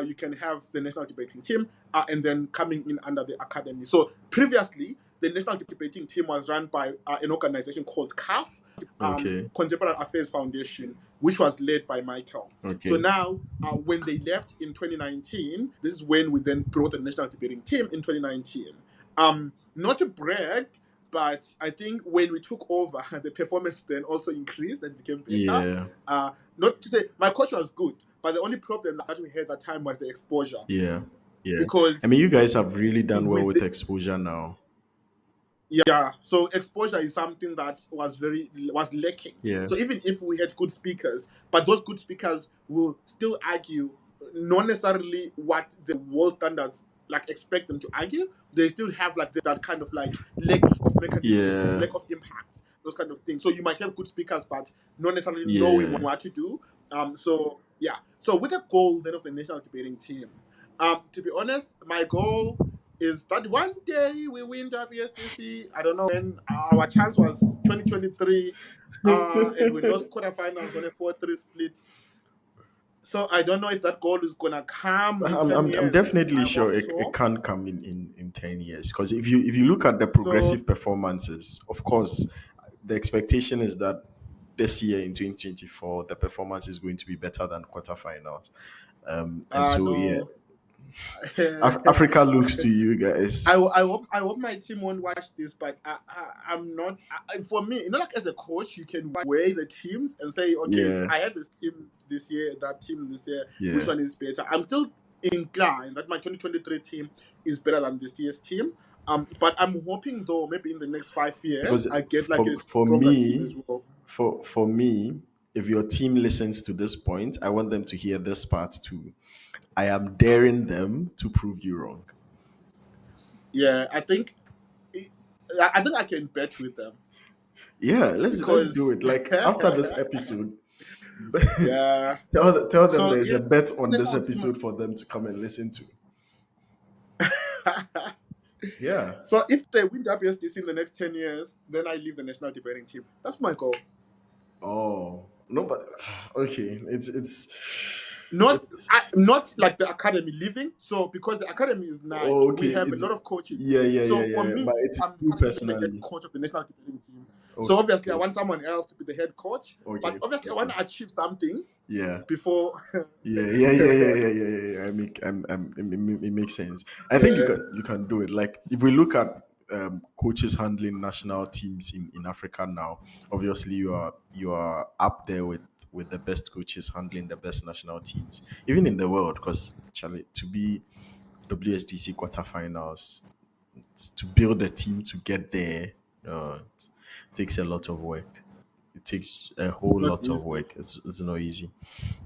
you can have the national debating team," and then coming in under the academy. So previously, the national debating team was run by an organization called CAF, Okay. Contemporary Affairs Foundation, which was led by Michael. So Okay. now, when they left in 2019, this is when we then brought the national debating team in 2019. Not to brag, but I think when we took over, the performance then also increased and became better. Yeah. Not to say my coach was good, but the only problem that we had at that time was the exposure. Yeah. Yeah. I Because mean, you guys have really done well with with exposure now. yeah, so exposure is something that was lacking. Yeah. So even if we had good speakers, but those good speakers will still argue not necessarily what the world standards like expect them to argue. They still have like that kind of like lack of mechanisms, Yeah. lack of impacts, those kind of things. So you might have good speakers, but not necessarily knowing Yeah. what to do. So yeah, so with the goal then of the national debating team, to be honest, my goal is that one day we win WSDC. I don't know when our chance was 2023, and we lost quarterfinals on a 4-3 split. So I don't know if that goal is gonna come in 10 I'm years. definitely I sure hope it so. can come in 10 years. Because if you look at the So progressive performances, of course, the expectation is that this year in 2024, the performance is going to be better than quarterfinals. And so, yeah, no. Africa looks to you guys. I hope my team won't watch this, but I'm not. For me, like as a coach, you can weigh the teams and say, okay, Yeah, I had this team this year, that team this year. Which yeah. one is better? I'm still inclined that my 2023 team is better than this year's team. But I'm hoping though, maybe in the next 5 years, Because I get like a for stronger team as me, well. for me, if your team listens to this point, I want them to hear this part too. I am daring them to prove you wrong. Yeah, I think I can bet with them Yeah, let's do because it. Like after this episode, yeah. tell them So there's a yeah, bet on this national team. episode for them to come and listen to. Yeah. So if they win WSDC in the next 10 years, then I leave the national debating team. That's my goal. Oh no, but okay. Not It's not like the academy leaving. So because the academy is oh, we okay. have a It's lot of coaches. yeah, yeah, yeah, So for yeah. But me, it's I'm you currently the head personally. coach of the national debating team. So obviously I Okay, want someone else to be the head coach. okay, But obviously I want okay. to achieve something Yeah. before Yeah, yeah, yeah, yeah, yeah, yeah, yeah, yeah. It makes sense. I think yeah. you can do it. Like if we look at coaches handling national teams in Africa now, obviously you are up there with the best coaches handling the best national teams, even in the world. Because Charlie, to be WSDC quarterfinals, to build a team to get there, it takes a lot of work. It takes a It's whole not lot of easy. work. It's not easy,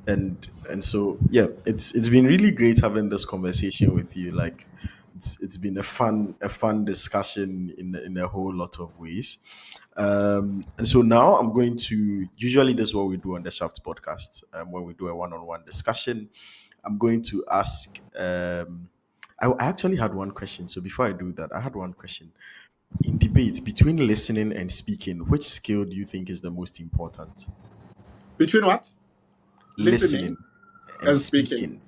and so yeah, it's been really great having this conversation with you. Like it's been a fun discussion in a whole lot of ways. And so now I'm going to, usually this is what we do on the Shaft podcast, when we do a one-on-one discussion. I'm going to ask, I actually had one question. So before I do that, I had one question. In debate between listening and speaking, which skill do you think is the most important? Between what? Listening Listening and and speaking. speaking.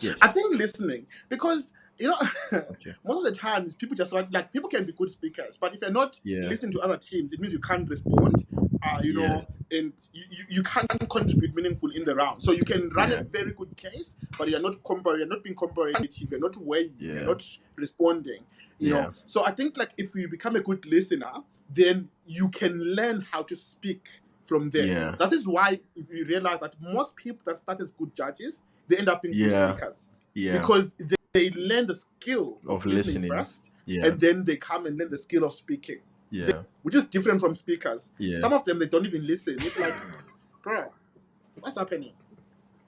I Yes. think listening, because Okay. most of the times people just want, like, people can be good speakers, but if you're not Yeah. listening to other teams, it means you can't respond. Yeah. And you can't contribute meaningful in the round. So you can run a Yeah. very good case, but you're not being comparative, you're not weighing, you're Yeah. not responding. Yeah. So I think, like, if you become a good listener, then you can learn how to speak from there. Yeah. That is why, if you realize that most people that start as good judges, they end up being good Yeah. speakers, Yeah. because they learn the skill of Of listening listening. first, Yeah. and then they come and learn the skill of speaking, Yeah. which is different from speakers. Yeah. Some of them, they don't even listen. It's like, bro, what's happening?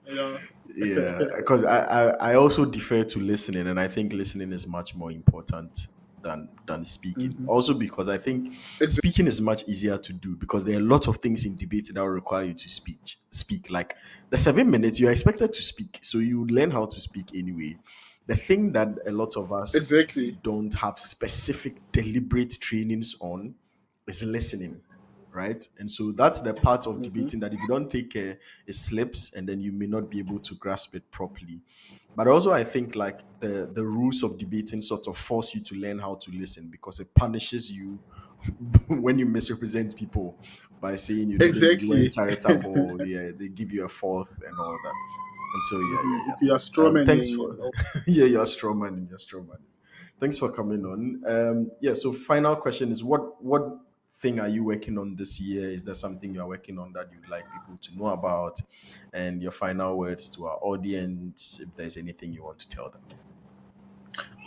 You know? Yeah, because I also defer to listening, and I think listening is much more important than speaking. Mhm. Also, because I think Exa- speaking is much easier to do because there are a lot of things in debate that will require you to speak. Like the 7 minutes you're expected to speak, so you learn how to speak anyway. The thing that a lot of us Exactly. don't have specific deliberate trainings on is listening, right? And so that's the part of Hmm. debating that if you don't take care, it slips and then you may not be able to grasp it properly. But also, I think like the rules of debating sort of force you to learn how to listen because it punishes you when you misrepresent people by saying you weren't Exactly. charitable. Yeah, they give you a fourth and all that. And so Mhm. yeah. If you are Thanks strawmanning for and all. yeah, you're a strong man. You're a strong man. Thanks for coming on. Yeah. So final question is what thing are you working on this year? Is there something you're working on that you'd like people to know about? And your final words to our audience, if there's anything you want to tell them.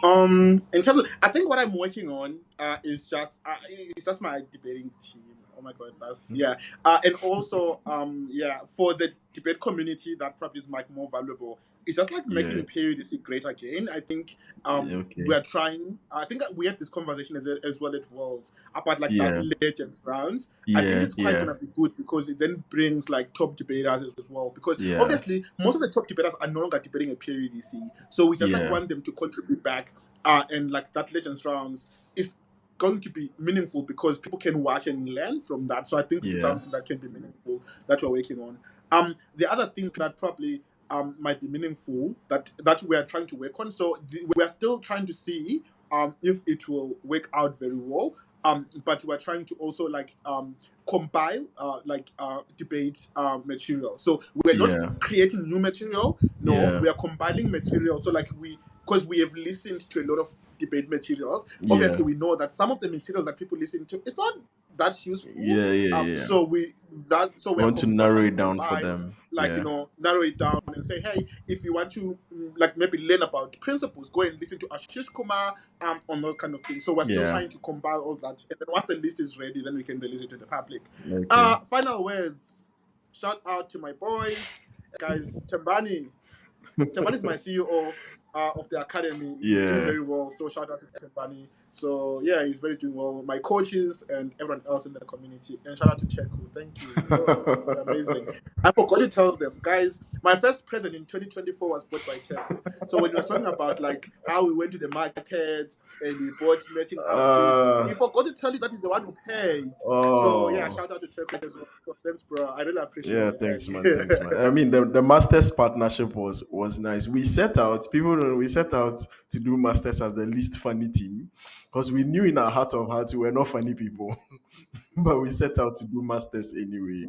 In terms of, I think what I'm working on is just it's just my debating team. Oh my god, that's yeah. And also yeah, for the debate community, that probably is like more valuable. It's just like making Yeah. the periodicity great again. I think Yeah, we okay. are trying. I think we had this conversation as well at Worlds about like that Yeah. legends rounds. I think Yeah. it's quite Yeah. gonna be good because it then brings like top debaters as well. Because Yeah. obviously most of the top debaters are no longer debating a periodicy, so we just like Yeah. want them to contribute back. And like that legends rounds is going to be meaningful because people can watch and learn from that. So I think this is Yeah. something that can be meaningful that we're working on. The other thing that probably might be meaningful that we are trying to work on. So we are still trying to see if it will work out very well. But we're trying to also like compile debate material. So we're not Yeah. creating new material. No, Yeah. we are compiling material. So like because we have listened to a lot of debate materials. Yeah. Obviously, we know that some of the material that people listen to is not that useful. Yeah. Yeah. Yeah. So We we are want to narrow trying to it down for compile, them. like, Yeah. narrow it down and say, hey, if you want to like maybe learn about principles, go and listen to Ashish Kumar on those kind of things. So we're still Yeah. trying to compile all that, and then once the list is ready, then we can release it to the public. Okay. Final words. Shout out to my boys, guys. Tembani is my CEO of the academy. He's doing Yeah. very well. So shout out to Tembani. So yeah, he's very doing well. My coaches and everyone else in the community. And shout out to Cheku. Thank you. Oh, you're amazing. I forgot to tell them, guys, my first present in 2024 was bought by Cheku. So when we were talking about like how we went to the market and we bought matching outfits, he uh, forgot to tell you that he's the one who paid. So yeah, oh. shout out to Cheku as well. So thanks, bro. I really appreciate Yeah, it. thanks, man. Thanks, man. I mean, the masters partnership was nice. We set out, people don't know, we set out to do masters as the least funny team because we knew in our heart of hearts we were not funny people, but we set out to do masters anyway.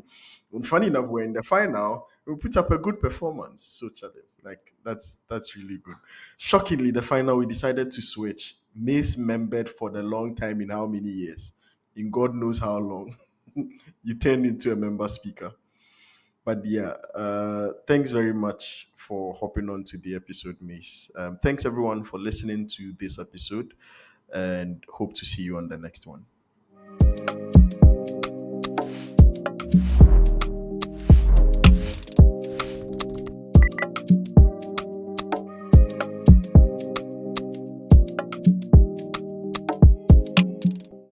And funny enough, we're in the final. We put up a good performance. So, Charlie, like that's really good. Shockingly, the final we decided to switch. Mace membered for the long time in how many years? In God knows how long. You turned into a member speaker. But yeah, thanks very much for hopping on to the episode, Mace. Thanks everyone for listening to this episode and hope to see you on the next one.